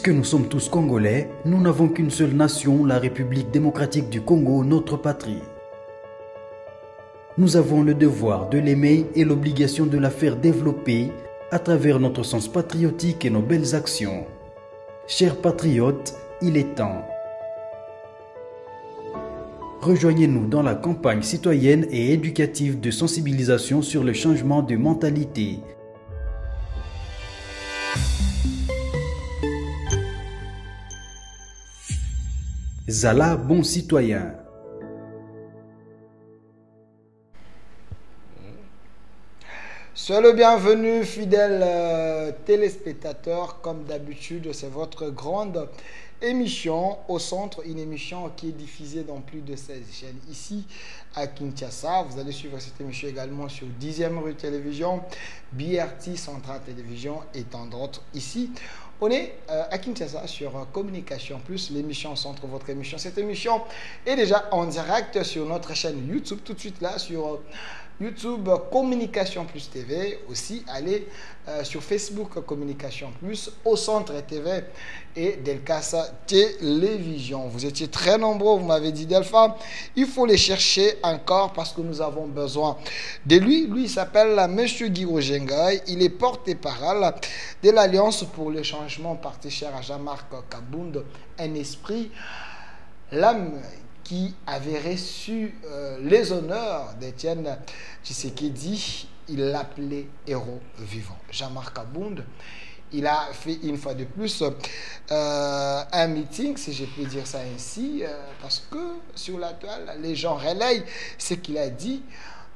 Puisque nous sommes tous Congolais, nous n'avons qu'une seule nation, la République démocratique du Congo, notre patrie. Nous avons le devoir de l'aimer et l'obligation de la faire développer à travers notre sens patriotique et nos belles actions. Chers patriotes, il est temps. Rejoignez-nous dans la campagne citoyenne et éducative de sensibilisation sur le changement de mentalité. Zala, bon citoyen. Soyez le bienvenu, fidèles téléspectateurs. Comme d'habitude, c'est votre grande émission au centre, une émission qui est diffusée dans plus de 16 chaînes ici à Kinshasa. Vous allez suivre cette émission également sur 10e rue télévision, BRT Central Télévision et tant d'autres ici. On est à Kinshasa sur Communication Plus, l'émission centre, votre émission. Cette émission est déjà en direct sur notre chaîne YouTube, tout de suite là sur YouTube Communication Plus TV. Aussi, allez sur Facebook Communication Plus, au centre TV et Delcassa Télévision. Vous étiez très nombreux, vous m'avez dit Delpha, il faut les chercher encore parce que nous avons besoin de lui. Lui, il s'appelle Monsieur Guy Rojengai. Il est porte-parole de l'Alliance pour le changement, parti cher à Jean-Marc Kabound, un esprit, l'âme qui avait reçu les honneurs d'Étienne Tshisekedi. Il l'appelait héros vivant. Jean-Marc Kabound, il a fait une fois de plus un meeting, si je peux dire ça ainsi, parce que sur la toile, les gens relayent ce qu'il a dit.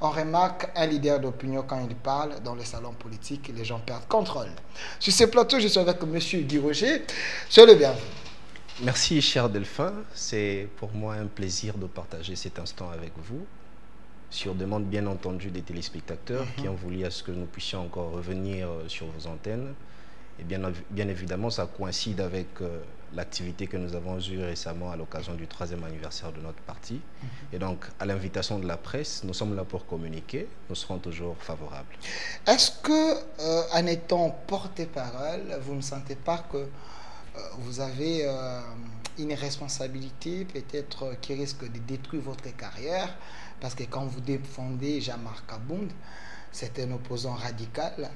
On remarque un leader d'opinion quand il parle dans le salon politique, les gens perdent contrôle. Sur ce plateau, je suis avec M. Guy Roger. Soyez le bienvenu. Merci, cher Delphin. C'est pour moi un plaisir de partager cet instant avec vous, sur demande bien entendu des téléspectateurs qui ont voulu à ce que nous puissions encore revenir sur vos antennes. Et bien évidemment, ça coïncide avec l'activité que nous avons eue récemment à l'occasion du 3e anniversaire de notre parti. Et donc, à l'invitation de la presse, nous sommes là pour communiquer. Nous serons toujours favorables. Est-ce que, en étant porte-parole, vous ne sentez pas que vous avez une responsabilité peut-être qui risque de détruire votre carrière? Parce que quand vous défendez Jean-Marc Kabound, c'est un opposant radical.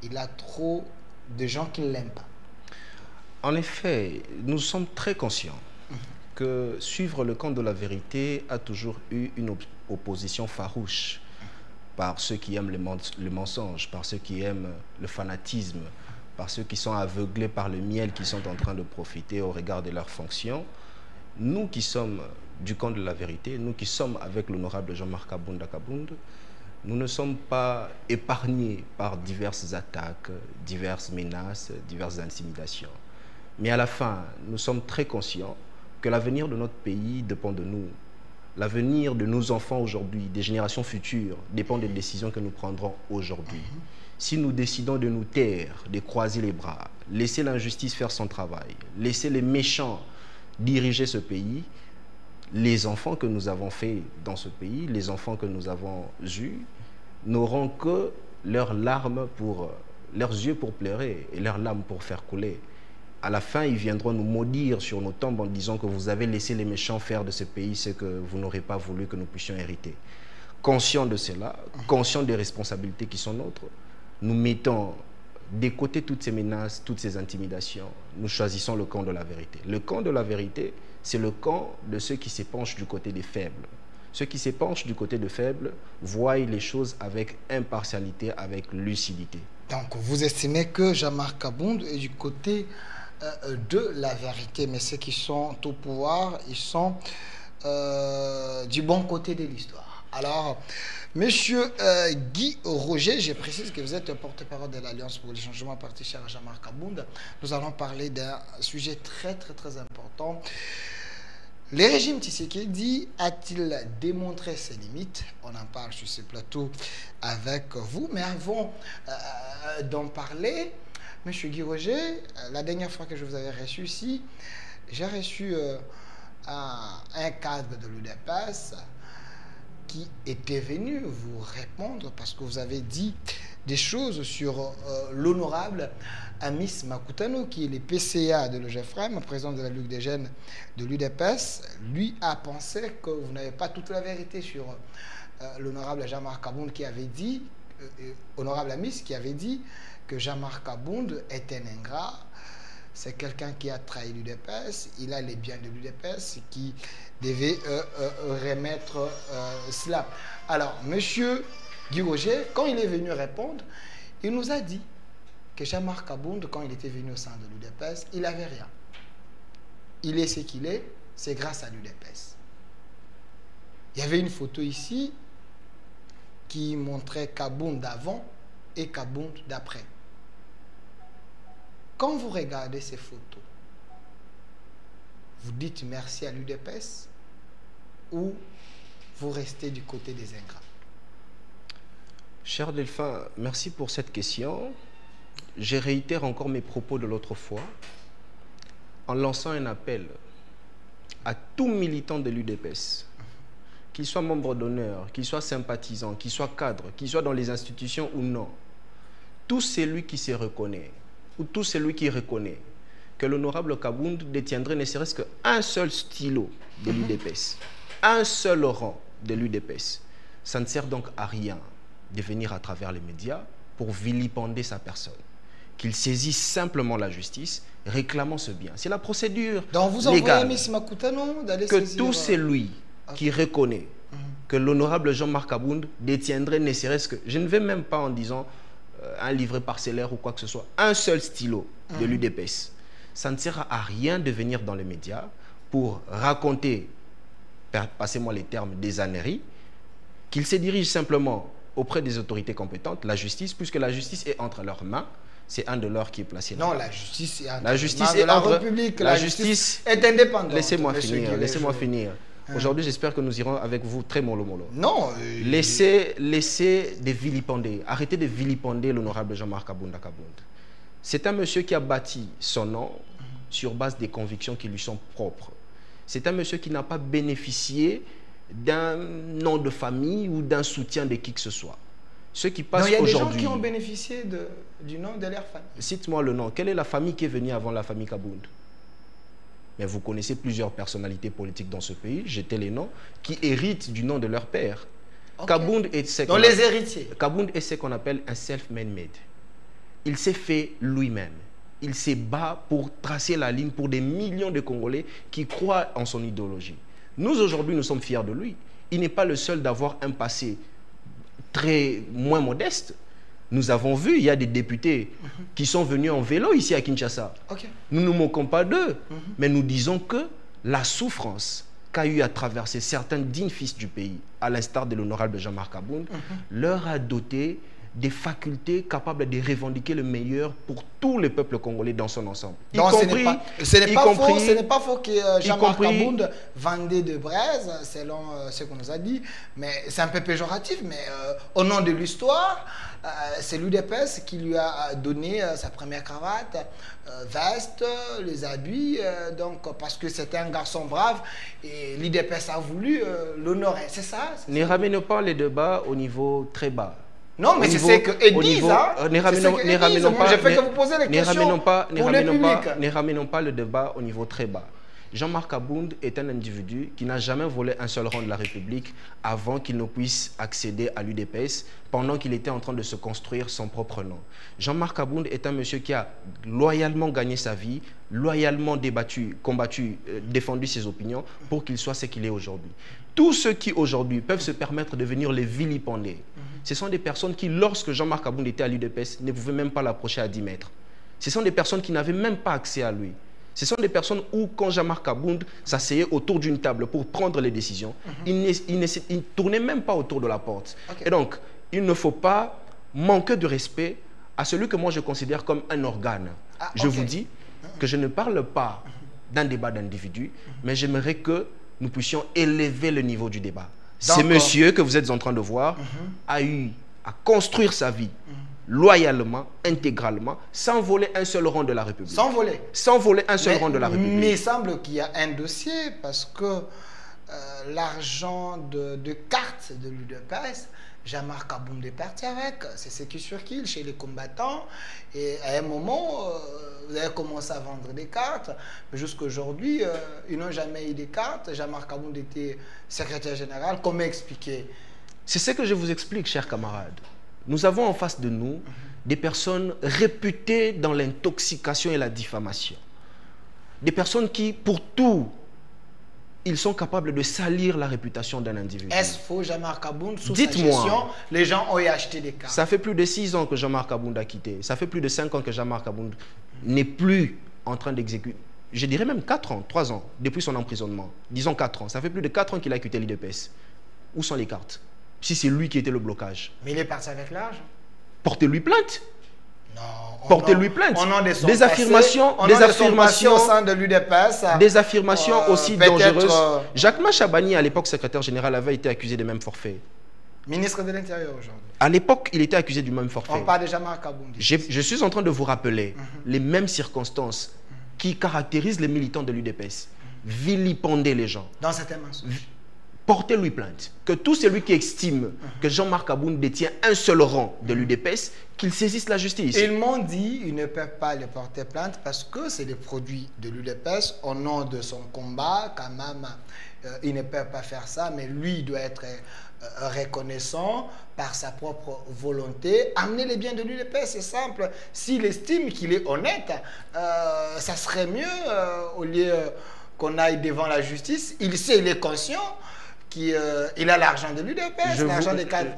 Il a trop de gens qui ne l'aiment pas. En effet, nous sommes très conscients que suivre le camp de la vérité a toujours eu une opposition farouche par ceux qui aiment le mensonge, par ceux qui aiment le fanatisme, par ceux qui sont aveuglés par le miel qui sont en train de profiter au regard de leurs fonctions. Nous qui sommes du camp de la vérité, nous qui sommes avec l'honorable Jean-Marc Kabound, nous ne sommes pas épargnés par diverses attaques, diverses menaces, diverses intimidations. Mais à la fin, nous sommes très conscients que l'avenir de notre pays dépend de nous. L'avenir de nos enfants aujourd'hui, des générations futures, dépend des décisions que nous prendrons aujourd'hui. Si nous décidons de nous taire, de croiser les bras, laisser l'injustice faire son travail, laisser les méchants diriger ce pays, les enfants que nous avons faits dans ce pays, les enfants que nous avons eus, n'auront que leurs larmes leurs yeux pour pleurer et leurs larmes pour faire couler. À la fin, ils viendront nous maudire sur nos tombes en disant que vous avez laissé les méchants faire de ce pays ce que vous n'aurez pas voulu que nous puissions hériter. Conscients de cela, conscients des responsabilités qui sont nôtres, nous mettons de côté toutes ces menaces, toutes ces intimidations. Nous choisissons le camp de la vérité. Le camp de la vérité, c'est le camp de ceux qui s'épanchent du côté des faibles. Ceux qui s'épanchent du côté des faibles voient les choses avec impartialité, avec lucidité. Donc, vous estimez que Jean-Marc Kabound est du côté de la vérité, mais ceux qui sont au pouvoir, ils sont du bon côté de l'histoire. Alors, Monsieur Guy Roger, je précise que vous êtes porte-parole de l'Alliance pour le changement, parti cher à Jean-Marc Kabound. Nous allons parler d'un sujet très important. Le régime Tshisekedi a-t-il démontré ses limites? On en parle sur ce plateau avec vous. Mais avant d'en parler, M. Guy Roger, la dernière fois que je vous avais reçu ici, j'ai reçu un cadre de l'UDPS qui était venu vous répondre parce que vous avez dit des choses sur l'honorable Amis Makutano, qui est le PCA de l'EGFREM, président de la Ligue des jeunes de l'UDPS. Lui a pensé que vous n'avez pas toute la vérité sur l'honorable Jean-Marc Abound, qui avait dit, honorable Amis, qui avait dit que Jean-Marc Abound est un ingrat. C'est quelqu'un qui a trahi l'UDPS, il a les biens de l'UDPS, qui devait remettre cela. Alors, monsieur Guy Roger, quand il est venu répondre, il nous a dit que Jean-Marc Abound, quand il était venu au sein de l'UDPS, il n'avait rien. Il est ce qu'il est, c'est grâce à l'UDPS. Il y avait une photo ici qui montrait Kabound d'avant et Kabound d'après. Quand vous regardez ces photos, vous dites merci à l'UDPS ou vous restez du côté des ingrats? Cher Delphin, merci pour cette question. Je réitère encore mes propos de l'autre fois en lançant un appel à tout militant de l'UDPS, qu'il soit membre d'honneur, qu'il soit sympathisant, qu'il soit cadre, qu'il soit dans les institutions ou non. Tout celui qui se reconnaît ou tout celui qui reconnaît que l'honorable Kabound détiendrait ne serait-ce qu'un seul stylo de l'UDPS, un seul rang de l'UDPS, ça ne sert donc à rien de venir à travers les médias pour vilipender sa personne. Qu'il saisisse simplement la justice, réclamant ce bien. C'est la procédure donc vous légale. Envoyez M. Makutano d'aller Que saisir... tout celui qui reconnaît que l'honorable Jean-Marc Abound détiendrait ne serait-ce que, je ne vais même pas en disant un livret parcellaire ou quoi que ce soit, un seul stylo de l'UDPS. Ça ne sert à rien de venir dans les médias pour raconter, passez-moi les termes, des âneries, qu'il se dirige simplement auprès des autorités compétentes, la justice, puisque la justice est entre leurs mains. C'est un de leurs qui est placé là. Non, la justice est entre la justice est la entre République. La justice est indépendante. Laissez-moi finir. Laissez-moi finir. Aujourd'hui, j'espère que nous irons avec vous très mollo. Non. Laissez de vilipender. Arrêtez de vilipender l'honorable Jean-Marc Abound. C'est un monsieur qui a bâti son nom sur base des convictions qui lui sont propres. C'est un monsieur qui n'a pas bénéficié d'un nom de famille ou d'un soutien de qui que ce soit. Ceux qui passent aujourd'hui... Il y a des gens qui ont bénéficié du nom de leur famille. Cite-moi le nom. Quelle est la famille qui est venue avant la famille Kabound? Mais vous connaissez plusieurs personnalités politiques dans ce pays, jetez les noms, qui héritent du nom de leur père. Okay. Kabound est ce donc les héritiers. Kabound est ce qu'on appelle un self-made. Il s'est fait lui-même. Il s'est bat pour tracer la ligne pour des millions de Congolais qui croient en son idéologie. Nous, aujourd'hui, nous sommes fiers de lui. Il n'est pas le seul d'avoir un passé très moins modeste. Nous avons vu, il y a des députés qui sont venus en vélo ici à Kinshasa. Okay. Nous ne nous moquons pas d'eux, mais nous disons que la souffrance qu'a eu à traverser certains dignes fils du pays, à l'instar de l'honorable Jean-Marc Abound, leur a doté des facultés capables de revendiquer le meilleur pour tous les peuples congolais dans son ensemble. Donc ce n'est pas faux que Jean-Marc Abound vendait de braise, selon ce qu'on nous a dit, mais c'est un peu péjoratif, mais au nom de l'histoire, c'est l'UDPS qui lui a donné sa première cravate, veste, les habits, donc parce que c'était un garçon brave et l'UDPS a voulu l'honorer, c'est ça? Ne ramenons pas les débats au niveau très bas. Non, mais c'est ce qu'ils disent. Ne ramenons pas, je fais que vous poser les questions pour le public. Ne ramenons pas le débat au niveau très bas. Jean-Marc Abound est un individu qui n'a jamais volé un seul rang de la République avant qu'il ne puisse accéder à l'UDPS pendant qu'il était en train de se construire son propre nom. Jean-Marc Abound est un monsieur qui a loyalement gagné sa vie, loyalement débattu, combattu, défendu ses opinions pour qu'il soit ce qu'il est aujourd'hui. Tous ceux qui aujourd'hui peuvent se permettre de venir les vilipender, ce sont des personnes qui, lorsque Jean-Marc Abound était à l'UDPS, ne pouvaient même pas l'approcher à 10 mètres. Ce sont des personnes qui n'avaient même pas accès à lui. Ce sont des personnes où, quand Jean-Marc Abound s'asseyait autour d'une table pour prendre les décisions, il ne tournait même pas autour de la porte. Okay. Et donc, il ne faut pas manquer de respect à celui que moi je considère comme un organe. Je vous dis que je ne parle pas d'un débat d'individus, mais j'aimerais que nous puissions élever le niveau du débat. Ce monsieur que vous êtes en train de voir a eu à construire sa vie loyalement, intégralement, sans voler un seul rang de la République. Sans voler. Sans voler un seul rang de la République. Mais il semble qu'il y a un dossier parce que l'argent de cartes carte de l'UDPS, Jean-Marc Abound est parti avec. C'est ce qui circule chez les combattants. Et à un moment, vous avez commencé à vendre des cartes. Mais jusqu'à aujourd'hui, ils n'ont jamais eu des cartes. Jean-Marc Abound était secrétaire général. Comment expliquer? C'est ce que je vous explique, chers camarades. Nous avons en face de nous des personnes réputées dans l'intoxication et la diffamation. Des personnes qui, pour tout, ils sont capables de salir la réputation d'un individu. Est-ce faux, Jean-Marc Abound, sous sa gestion, les gens ont acheté des cartes? Ça fait plus de 6 ans que Jean-Marc Abound a quitté. Ça fait plus de 5 ans que Jean-Marc Abound n'est plus en train d'exécuter. Je dirais même 4 ans, 3 ans, depuis son emprisonnement. Disons 4 ans. Ça fait plus de 4 ans qu'il a quitté l'UDPS. Où sont les cartes? Si c'est lui qui était le blocage. Mais il est parti avec l'argent. Portez-lui plainte. Non. Portez-lui plainte. Des affirmations au sein de l'UDPS. Des affirmations aussi dangereuses. Jacques Chabani, à l'époque secrétaire général, avait été accusé des mêmes forfaits. Ministre de l'Intérieur aujourd'hui. À l'époque, il était accusé du même forfait. On parle de Jean-Marc Abound. Je suis en train de vous rappeler les mêmes circonstances qui caractérisent les militants de l'UDPS. Vilipender les gens. Dans certains mensonges. Portez-lui plainte. Que tout celui qui estime que Jean-Marc Abound détient un seul rang de l'UDPS, qu'il saisisse la justice. Ils m'ont dit qu'ils ne peuvent pas le porter plainte parce que c'est des produits de l'UDPS au nom de son combat. Quand même, ils ne peuvent pas faire ça, mais lui, il doit être reconnaissant par sa propre volonté. Amener les biens de l'UDPS, c'est simple. S'il estime qu'il est honnête, ça serait mieux au lieu qu'on aille devant la justice. Il sait, il est conscient qu'il a l'argent de l'UDPS, l'argent des cartes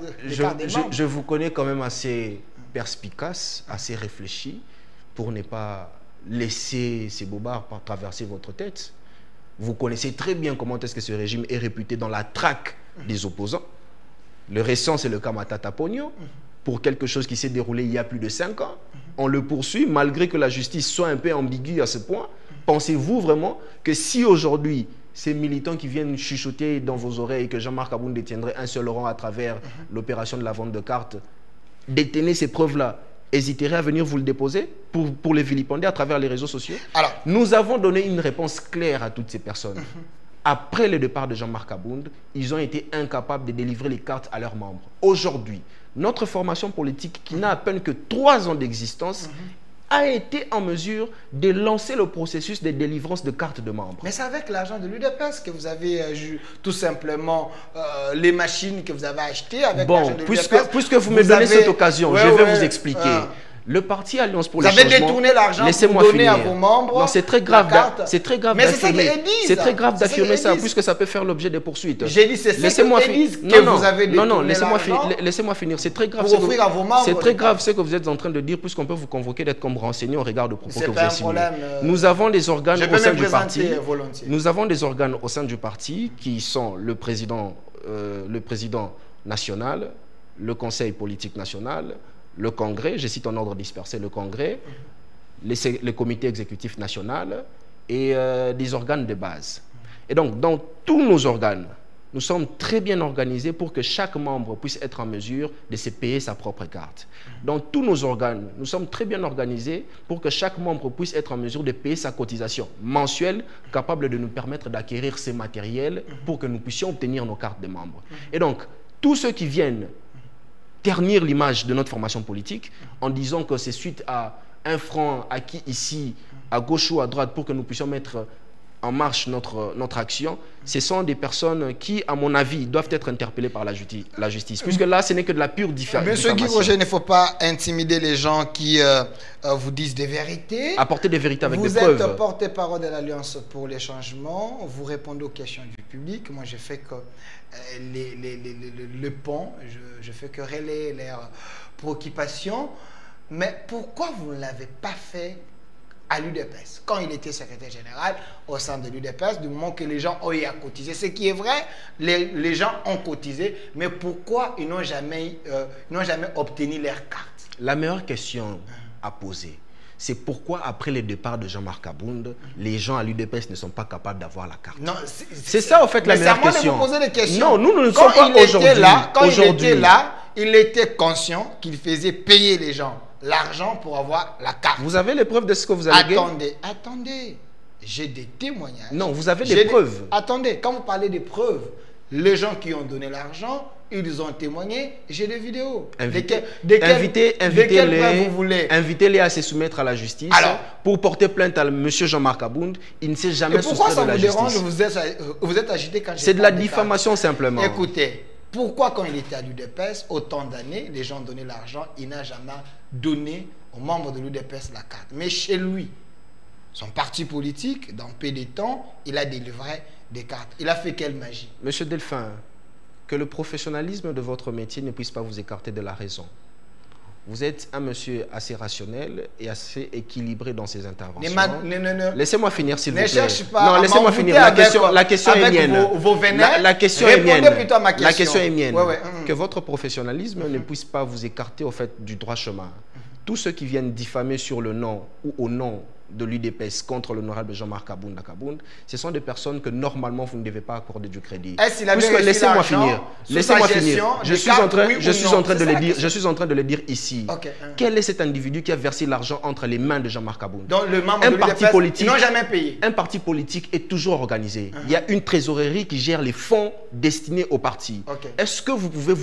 des membres. Je vous connais quand même assez perspicace, assez réfléchi, pour ne pas laisser ces bobards traverser votre tête. Vous connaissez très bien comment est-ce que ce régime est réputé dans la traque des opposants. Le récent, c'est le cas Matata Pogno, pour quelque chose qui s'est déroulé il y a plus de 5 ans. On le poursuit, malgré que la justice soit un peu ambiguë à ce point. Pensez-vous vraiment que si aujourd'hui, ces militants qui viennent chuchoter dans vos oreilles que Jean-Marc Abound détiendrait un seul rang à travers l'opération de la vente de cartes, détenez ces preuves-là, hésiterez à venir vous le déposer pour les vilipender à travers les réseaux sociaux? Alors, nous avons donné une réponse claire à toutes ces personnes. Après le départ de Jean-Marc Abound, ils ont été incapables de délivrer les cartes à leurs membres. Aujourd'hui, notre formation politique, qui n'a à peine que 3 ans d'existence, a été en mesure de lancer le processus de délivrance de cartes de membres. Mais c'est avec l'argent de l'UDPS que vous avez tout simplement les machines que vous avez achetées avec l'argent de l'UDPS. Puisque vous me donnez cette occasion, je vais vous expliquer. Le parti Alliance pour le Changement... Vous avez détourné l'argent pour donner à vos membres. Non, c'est très grave. C'est très grave d'affirmer. C'est très grave d'affirmer ça, puisque ça peut faire l'objet de poursuites. J'ai dit, c'est ça que disent que vous avez détourné l'argent. Non, laissez-moi finir. C'est très grave. Pour offrir à vos membres. C'est très grave ce que vous êtes en train de dire, puisqu'on peut vous convoquer d'être comme renseigné au regard de propos que vous avez signés. Nous avons des organes au sein du parti. Nous avons des organes au sein du parti qui sont le président national, le conseil politique national, le Congrès, je cite en ordre dispersé le Congrès, le comité exécutif national et des organes de base. Et donc, dans tous nos organes, nous sommes très bien organisés pour que chaque membre puisse être en mesure de se payer sa propre carte. Dans tous nos organes, nous sommes très bien organisés pour que chaque membre puisse être en mesure de payer sa cotisation mensuelle, capable de nous permettre d'acquérir ces matériels pour que nous puissions obtenir nos cartes de membres. Et donc, tous ceux qui viennent ternir l'image de notre formation politique en disant que c'est suite à un franc acquis ici, à gauche ou à droite, pour que nous puissions mettre en marche notre action, ce sont des personnes qui, à mon avis, doivent être interpellées par la justice. Puisque là, ce n'est que de la pure diffamation. Monsieur Guy Roger, il ne faut pas intimider les gens qui vous disent des vérités. Apporter des vérités avec des preuves. Vous êtes porte-parole de l'Alliance pour les changements. Vous répondez aux questions du public. Moi, je fais que le pont. Je fais que relayer leurs préoccupations. Mais pourquoi vous ne l'avez pas fait à l'UDPS, quand il était secrétaire général au sein de l'UDPS, du moment que les gens ont eu à cotiser? Ce qui est vrai, les gens ont cotisé, mais pourquoi ils n'ont jamais obtenu leur carte? La meilleure question à poser, c'est pourquoi après le départ de Jean-Marc Abound, les gens à l'UDPS ne sont pas capables d'avoir la carte. C'est ça, en fait, la meilleure question. De vous poser des questions. Non, nous ne sommes pas aujourd'hui. Quand il était là, il était conscient qu'il faisait payer les gens l'argent pour avoir la carte. Vous avez les preuves de ce que vous avez gagné? Attendez. J'ai des témoignages. Non, vous avez des preuves. Attendez, quand vous parlez des preuves, les gens qui ont donné l'argent ils ont témoigné, j'ai des vidéos. Invitez-les à se soumettre à la justice. Alors, pour porter plainte à M. Jean-Marc Abound, il ne s'est jamais soustrait de la justice. Pourquoi ça vous dérange? Vous êtes agité quand c'est de la diffamation simplement. Écoutez, pourquoi quand il était à l'UDPS, autant d'années, les gens donnaient l'argent, il n'a jamais donné aux membres de l'UDPS la carte. Mais chez lui, son parti politique, dans peu de temps, il a délivré des cartes. Il a fait quelle magie? Monsieur Delphin, que le professionnalisme de votre métier ne puisse pas vous écarter de la raison. Vous êtes un monsieur assez rationnel et assez équilibré dans ses interventions. Laissez-moi finir, s'il vous plaît. Ne cherche pas. Non, laissez-moi finir. La question est mienne. La question est mienne. Répondez plutôt à ma question. La question est mienne. Que votre professionnalisme ne puisse pas vous écarter au fait du droit chemin. Tous ceux qui viennent diffamer sur le nom ou au nom de l'UDPS contre l'honorable Jean-Marc Abound, ce sont des personnes que normalement vous ne devez pas accorder du crédit. Laissez-moi finir. Laissez-moi finir. Je suis en train de le dire ici. Quel est cet individu qui a versé l'argent entre les mains de Jean-Marc Abound? Donc le membre de l'UDPS, ils n'ont jamais payé. Un parti politique est toujours organisé. Il y a une trésorerie qui gère les fonds destinés au parti. Est-ce que vous pouvez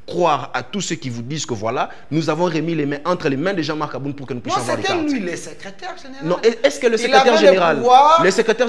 croire à tous ceux qui vous disent que voilà, nous avons remis les mains entre les mains de Jean-Marc Abound pour que nous puissions avoir des cartes? Non, c'était lui, le secrétaire général. Non, est-ce que le secrétaire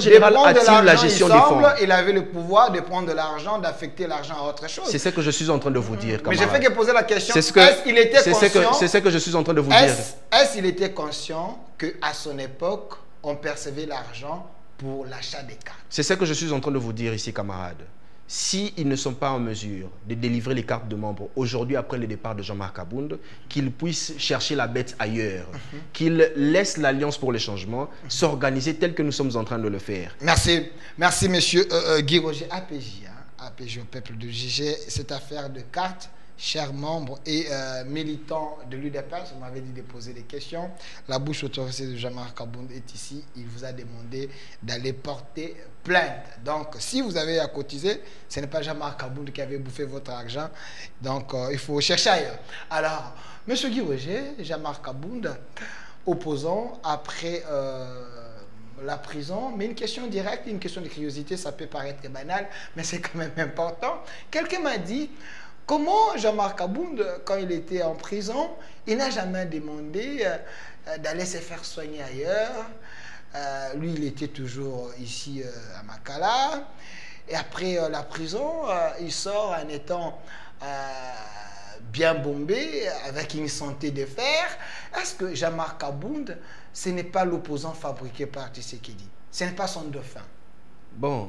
général a-t-il la gestion des fonds? Il avait le pouvoir de prendre de l'argent, d'affecter l'argent à autre chose. C'est ce que je suis en train de vous dire. Mais j'ai fait que poser la question, est-ce qu'il était conscient? C'est ce que je suis en train de vous dire. Est-ce qu'il était conscient qu'à son époque, on percevait l'argent pour l'achat des cartes? C'est ce que je suis en train de vous dire ici, camarades. S'ils ne sont pas en mesure de délivrer les cartes de membres aujourd'hui après le départ de Jean-Marc Abound, qu'ils puissent chercher la bête ailleurs, qu'ils laissent l'Alliance pour le changement s'organiser tel que nous sommes en train de le faire. Merci monsieur Guy Roger, APJ, APJ au peuple de JG, cette affaire de cartes. Chers membres et militants de l'UDPS, vous m'avez dit de poser des questions. La bouche autorisée de Jean-Marc Abound est ici. Il vous a demandé d'aller porter plainte. Donc, si vous avez à cotiser, ce n'est pas Jean-Marc Abound qui avait bouffé votre argent. Donc, il faut chercher ailleurs. Alors, M. Guy Roger, Jean-Marc Abound, opposant après la prison, mais une question directe, une question de curiosité, ça peut paraître banal, mais c'est quand même important. Quelqu'un m'a dit... Comment Jean-Marc Abound, quand il était en prison, il n'a jamais demandé d'aller se faire soigner ailleurs. Lui, il était toujours ici à Makala. Et après la prison, il sort en étant bien bombé, avec une santé de fer. Est-ce que Jean-Marc Abound, ce n'est pas l'opposant fabriqué par Tshisekedi? Ce n'est pas son dauphin? Bon,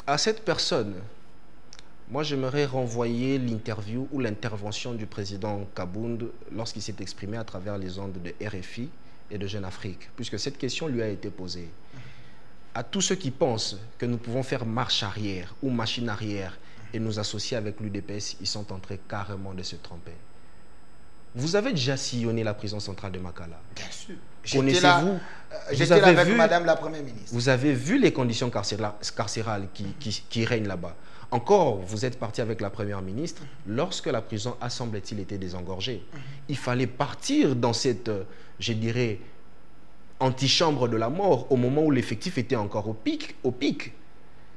à cette personne... Moi, j'aimerais renvoyer l'interview ou l'intervention du président Abound lorsqu'il s'est exprimé à travers les ondes de RFI et de Jeune Afrique, puisque cette question lui a été posée. À tous ceux qui pensent que nous pouvons faire marche arrière ou machine arrière et nous associer avec l'UDPS, ils sont en train carrément de se tromper. Vous avez déjà sillonné la prison centrale de Makala? Bien sûr. Connaissez-vous? J'étais là avec Madame la Première ministre. Vous avez vu les conditions carcérales qui règnent là-bas? Encore, vous êtes parti avec la Première ministre lorsque la prison a, semble-t-il, été désengorgée. Il fallait partir dans cette, je dirais, antichambre de la mort au moment où l'effectif était encore au pic.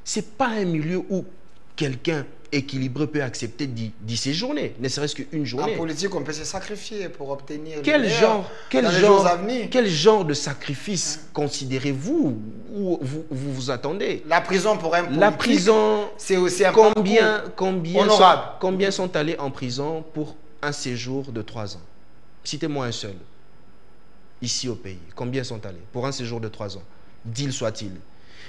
Ce n'est pas un milieu où quelqu'un équilibré peut accepter d'y séjourner, ne serait-ce qu'une journée. En politique, on peut se sacrifier pour obtenir quel genre de sacrifice considérez-vous ou vous attendez? La prison pour un politique, la prison, c'est aussi un combien sont allés en prison pour un séjour de 3 ans? Citez-moi un seul. Ici au pays, combien sont allés pour un séjour de 3 ans? Deal soit-il.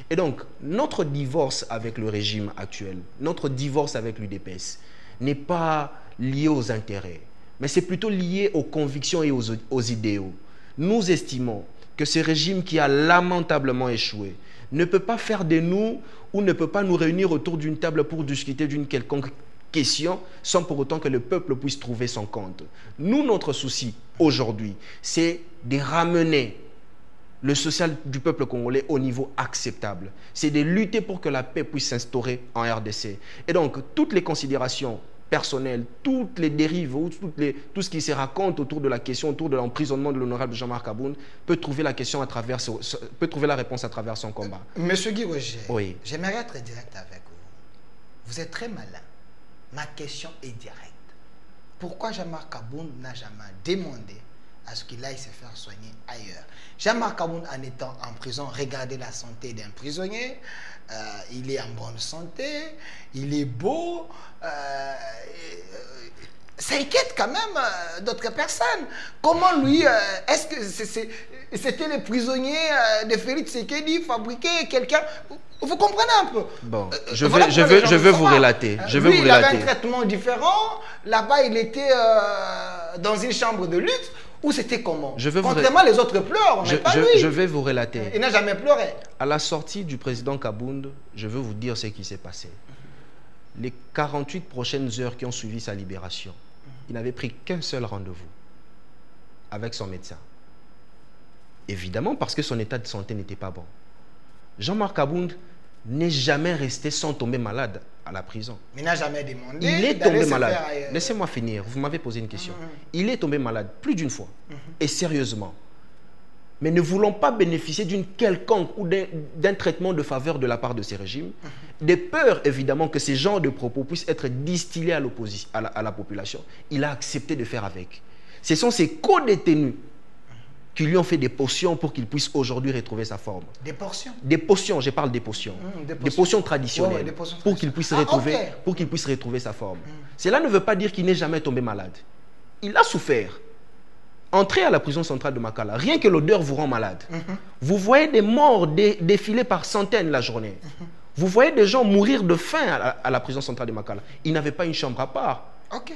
Et donc, notre divorce avec le régime actuel, notre divorce avec l'UDPS n'est pas lié aux intérêts, mais c'est plutôt lié aux convictions et aux idéaux. Nous estimons que ce régime qui a lamentablement échoué ne peut pas faire de nous ou ne peut pas nous réunir autour d'une table pour discuter d'une quelconque question sans pour autant que le peuple puisse trouver son compte. Nous, notre souci aujourd'hui, c'est de ramener le social du peuple congolais au niveau acceptable. C'est de lutter pour que la paix puisse s'instaurer en RDC. Et donc, toutes les considérations personnelles, toutes les dérives, tout ce qui se raconte autour de la question, autour de l'emprisonnement de l'honorable Jean-Marc Abound, peut trouver la réponse à travers son combat. Monsieur Guy Roger, oui. J'aimerais être direct avec vous. Vous êtes très malin. Ma question est directe. Pourquoi Jean-Marc Abound n'a jamais demandé à ce qu'il aille se faire soigner ailleurs? Jean-Marc Abound, en étant en prison, regardez la santé d'un prisonnier. Il est en bonne santé, il est beau. Ça inquiète quand même d'autres personnes. Comment lui, est-ce que c'était le prisonnier de Félix Tshisekedi fabriqué quelqu'un? Vous comprenez un peu? Bon, je vais vous relater. Lui, il avait un traitement différent. Là-bas, il était dans une chambre de luxe. Ou c'était comment? Contrairement, les autres pleurent, mais pas lui. Je vais vous relater. Il n'a jamais pleuré. À la sortie du président Kabound, je veux vous dire ce qui s'est passé. Les 48 prochaines heures qui ont suivi sa libération, il n'avait pris qu'un seul rendez-vous avec son médecin. Évidemment, parce que son état de santé n'était pas bon. Jean-Marc Abound n'est jamais resté sans tomber malade à la prison. Mais il n'a jamais demandé. Il est tombé malade. Laissez-moi finir. Vous m'avez posé une question. Il est tombé malade plus d'une fois. Et sérieusement. Mais ne voulant pas bénéficier d'une quelconque ou d'un traitement de faveur de la part de ces régimes, de peur évidemment que ces genres de propos puissent être distillés à la population, il a accepté de faire avec. Ce sont ces co-détenus qui lui ont fait des potions pour qu'il puisse aujourd'hui retrouver sa forme. Des potions? Des potions, je parle des potions. Des potions traditionnelles. Des potions pour qu'il puisse retrouver sa forme. Cela ne veut pas dire qu'il n'est jamais tombé malade. Il a souffert. Entrez à la prison centrale de Makala, rien que l'odeur vous rend malade. Vous voyez des morts défiler par centaines la journée. Vous voyez des gens mourir de faim à la prison centrale de Makala. Il n'avait pas une chambre à part.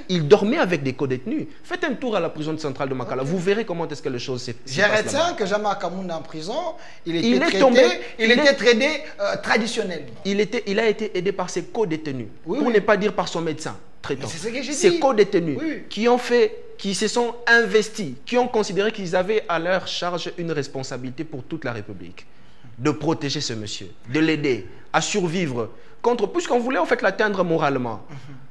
Il dormait avec des co-détenus. Faites un tour à la prison centrale de Makala. Vous verrez comment est-ce que les choses se passent. J'ai retenu que Jean-Marc Abound en prison, il était traité traditionnellement. Il a été aidé par ses co-détenus. Pour ne pas dire par son médecin traitant. C'est ce que j'ai dit. Ces co-détenus qui se sont investis, qui ont considéré qu'ils avaient à leur charge une responsabilité pour toute la République. De protéger ce monsieur, de l'aider à survivre puisqu'on voulait en fait l'atteindre moralement,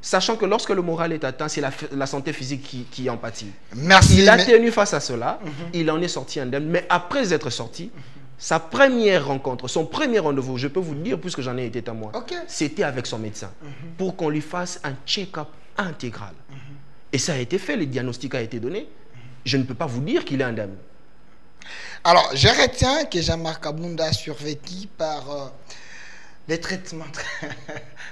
sachant que lorsque le moral est atteint, c'est la santé physique qui en pâtit. Il a tenu face à cela, il en est sorti indemne, mais après être sorti, sa première rencontre, son premier rendez-vous, je peux vous dire, puisque j'en ai été témoin, c'était avec son médecin, pour qu'on lui fasse un check-up intégral. Et ça a été fait, le diagnostic a été donné. Je ne peux pas vous dire qu'il est indemne. Alors, je retiens que Jean-Marc Abound a survécu par des traitements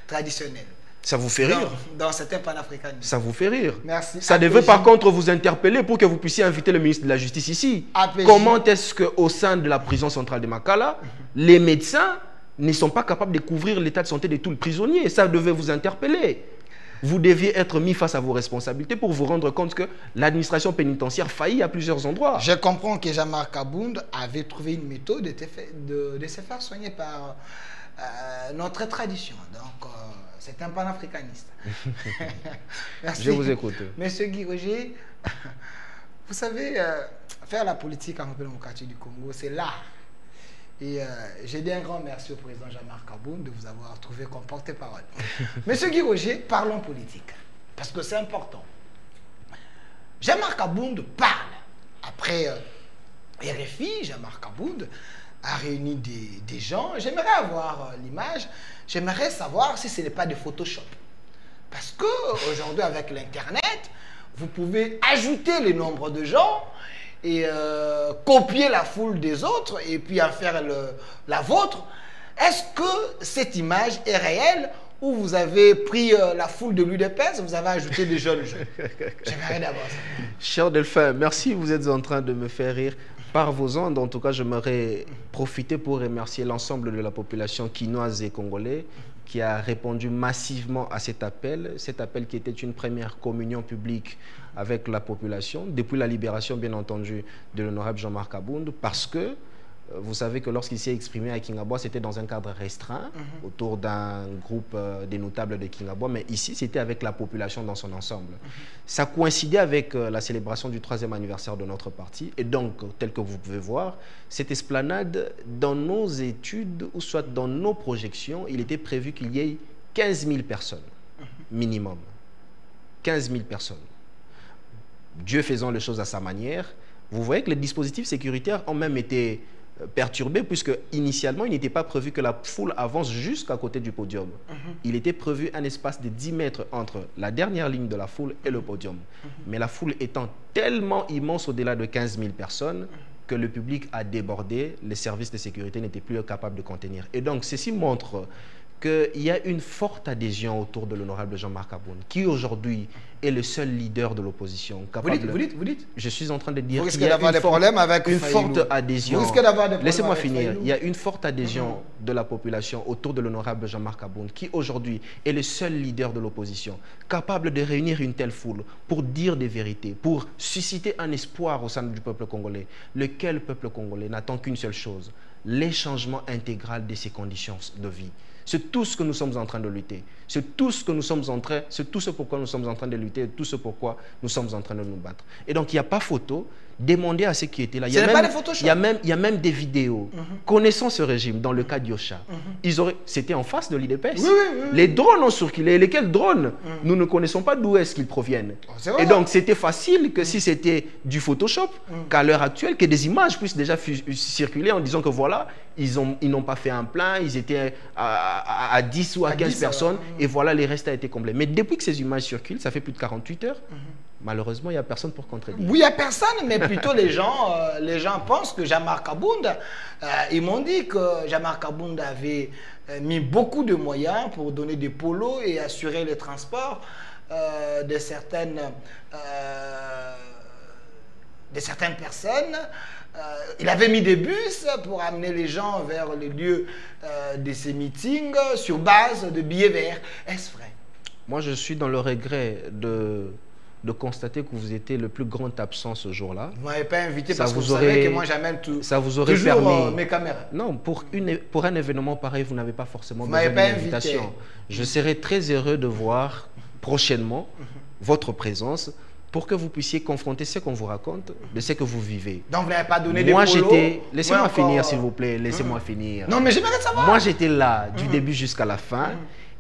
traditionnels. Ça vous fait rire? Dans certains panafricanismes. Ça vous fait rire? Merci. Ça devait par contre vous interpeller pour que vous puissiez inviter le ministre de la Justice ici. Comment est-ce qu'au sein de la prison centrale de Makala, les médecins ne sont pas capables de couvrir l'état de santé de tout le prisonnier? Ça devait vous interpeller. Vous deviez être mis face à vos responsabilités pour vous rendre compte que l'administration pénitentiaire faillit à plusieurs endroits. Je comprends que Jean-Marc Abound avait trouvé une méthode de se faire soigner par notre tradition. Donc, c'est un panafricaniste. Merci. Je vous écoute. Monsieur Guy Roger, vous savez, faire la politique en République démocratique du Congo, c'est l'art. Et j'ai dit un grand merci au président Jean-Marc Abound de vous avoir trouvé comme porte-parole. Monsieur Guy Roger, parlons politique, parce que c'est important. Jean-Marc Abound parle. Après RFI, Jean-Marc Abound a réuni des gens. J'aimerais avoir l'image. J'aimerais savoir si ce n'est pas de Photoshop. Parce qu'aujourd'hui, avec l'Internet, vous pouvez ajouter le nombre de gens et copier la foule des autres et puis en faire la vôtre. Est-ce que cette image est réelle ou vous avez pris la foule de l'UDPS, vous avez ajouté des jeunes jeunes? J'aimerais d'abord ça. Cher Delphin, merci, vous êtes en train de me faire rire. Par vos ondes, en tout cas, j'aimerais profiter pour remercier l'ensemble de la population quinoise et congolais qui a répondu massivement à cet appel qui était une première communion publique avec la population, depuis la libération, bien entendu, de l'honorable Jean-Marc Abound, parce que vous savez que lorsqu'il s'est exprimé à Kingabwa, c'était dans un cadre restreint, autour d'un groupe des notables de Kingabwa, mais ici, c'était avec la population dans son ensemble. Ça coïncidait avec la célébration du 3e anniversaire de notre parti, et donc, tel que vous pouvez voir, cette esplanade, dans nos études, ou soit dans nos projections, il était prévu qu'il y ait 15 000 personnes, minimum. 15 000 personnes. Dieu faisant les choses à sa manière, vous voyez que les dispositifs sécuritaires ont même été perturbé, puisque initialement, il n'était pas prévu que la foule avance jusqu'à côté du podium. Il était prévu un espace de 10 mètres entre la dernière ligne de la foule et le podium. Mais la foule étant tellement immense, au-delà de 15 000 personnes, que le public a débordé, les services de sécurité n'étaient plus capables de contenir. Et donc, ceci montre qu'il y a une forte adhésion autour de l'honorable Jean-Marc Aboun, qui aujourd'hui est le seul leader de l'opposition. Vous dites Je suis en train de dire qu'il y a une forte adhésion. Laissez-moi finir. Il y a une forte adhésion de la population autour de l'honorable Jean-Marc Aboun, qui aujourd'hui est le seul leader de l'opposition, capable de réunir une telle foule pour dire des vérités, pour susciter un espoir au sein du peuple congolais. Lequel peuple congolais n'attend qu'une seule chose, l'échangement intégral de ses conditions de vie. C'est tout ce que nous sommes en train de lutter. C'est tout ce pourquoi nous sommes en train de lutter, tout ce pourquoi nous sommes en train de nous battre. Et donc, il n'y a pas photo. Demandez à ceux qui étaient là. Il y a même des vidéos. Connaissant ce régime, dans le cas d'Yosha, c'était en face de l'IDPS. Les drones ont circulé. Lesquels drones? Nous ne connaissons pas d'où est-ce qu'ils proviennent. Et donc, c'était facile que si c'était du Photoshop, qu'à l'heure actuelle, que des images puissent déjà circuler en disant que voilà, ils n'ont pas fait un plan, ils étaient à 10 ou à 15 personnes, et voilà, les restes a été comblé. Mais depuis que ces images circulent, ça fait plus de 48 heures, malheureusement, il n'y a personne pour contredire. Oui, il n'y a personne, mais plutôt les gens pensent que Jean-Marc Aboun, ils m'ont dit que Jean-Marc Aboun avait mis beaucoup de moyens pour donner des polos et assurer le transport de certaines personnes. Il avait mis des bus pour amener les gens vers les lieux de ces meetings sur base de billets verts. Est-ce vrai? Moi, je suis dans le regret de constater que vous étiez le plus grand absent ce jour-là. Vous ne m'avez pas invité parce que vous savez que moi j'amène toujours mes caméras. Non, pour un événement pareil, vous n'avez pas forcément besoin d'une invitation. Je serais très heureux de voir prochainement votre présence pour que vous puissiez confronter ce qu'on vous raconte de ce que vous vivez. Donc vous n'avez pas donné des polos? Laissez-moi finir, s'il vous plaît. Laissez-moi finir. Non, mais j'aimerais savoir. Moi, j'étais là du début jusqu'à la fin.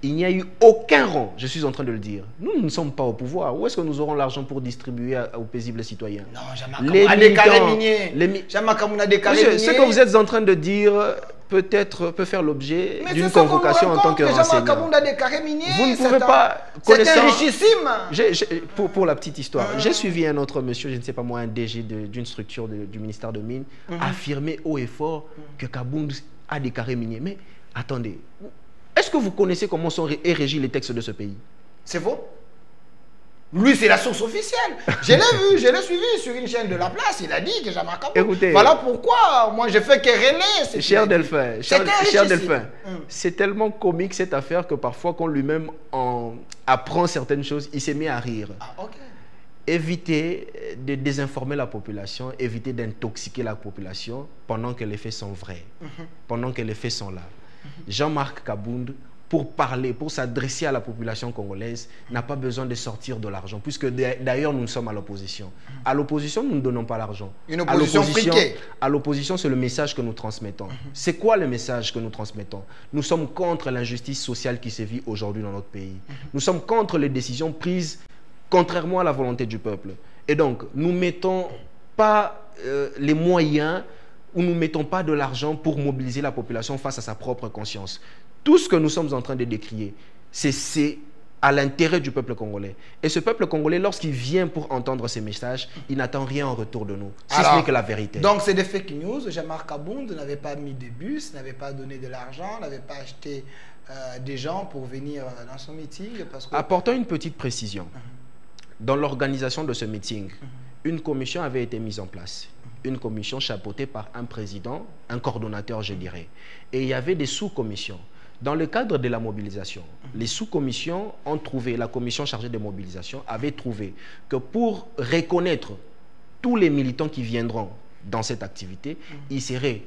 Il n'y a eu aucun rang, je suis en train de le dire. Nous ne sommes pas au pouvoir. Où est-ce que nous aurons l'argent pour distribuer aux paisibles citoyens? Non, Jean-Marc a des carrés miniers. Jean-Marc a des carrés miniers. Ce que vous êtes en train de dire peut faire l'objet d'une convocation en tant que renseignant. Jean-Marc a des carrés miniers. Vous ne pouvez pas... C'est richissime. Pour la petite histoire, j'ai suivi un autre monsieur, je ne sais pas moi, un DG d'une structure du ministère de Mines, affirmer haut et fort que Kabound a des carrés miniers. Mais attendez... Est-ce que vous connaissez comment sont régis les textes de ce pays? C'est faux. Lui, c'est la source officielle. Je l'ai vu, je l'ai suivi sur une chaîne de la place. Il a dit que Jean-Marc Aboun. Écoutez, voilà pourquoi moi je fais que relayer. Cher Delphin, c'est tellement comique cette affaire que parfois quand lui-même apprend certaines choses, il s'est mis à rire. Ah, ok. Évitez de désinformer la population, évitez d'intoxiquer la population pendant que les faits sont vrais, pendant que les faits sont là. Jean-Marc Aboun, pour parler, pour s'adresser à la population congolaise, n'a pas besoin de sortir de l'argent, puisque d'ailleurs nous sommes à l'opposition. À l'opposition, nous ne donnons pas l'argent. Une opposition friquée. À l'opposition, c'est le message que nous transmettons. C'est quoi le message que nous transmettons? Nous sommes contre l'injustice sociale qui sévit aujourd'hui dans notre pays. Nous sommes contre les décisions prises contrairement à la volonté du peuple. Et donc, nous ne mettons pas les moyens où nous ne mettons pas de l'argent pour mobiliser la population face à sa propre conscience. Tout ce que nous sommes en train de décrier, c'est à l'intérêt du peuple congolais. Et ce peuple congolais, lorsqu'il vient pour entendre ces messages, il n'attend rien en retour de nous, si ce n'est que la vérité. Donc c'est des fake news. Jean-Marc Aboun n'avait pas mis de bus, n'avait pas donné de l'argent, n'avait pas acheté des gens pour venir dans son meeting. Parce que... Apportons une petite précision. Dans l'organisation de ce meeting, une commission avait été mise en place. Une commission chapeautée par un président, un coordonnateur, je dirais. Et il y avait des sous-commissions. Dans le cadre de la mobilisation, les sous-commissions ont trouvé, la commission chargée de mobilisation avait trouvé que pour reconnaître tous les militants qui viendront dans cette activité, il serait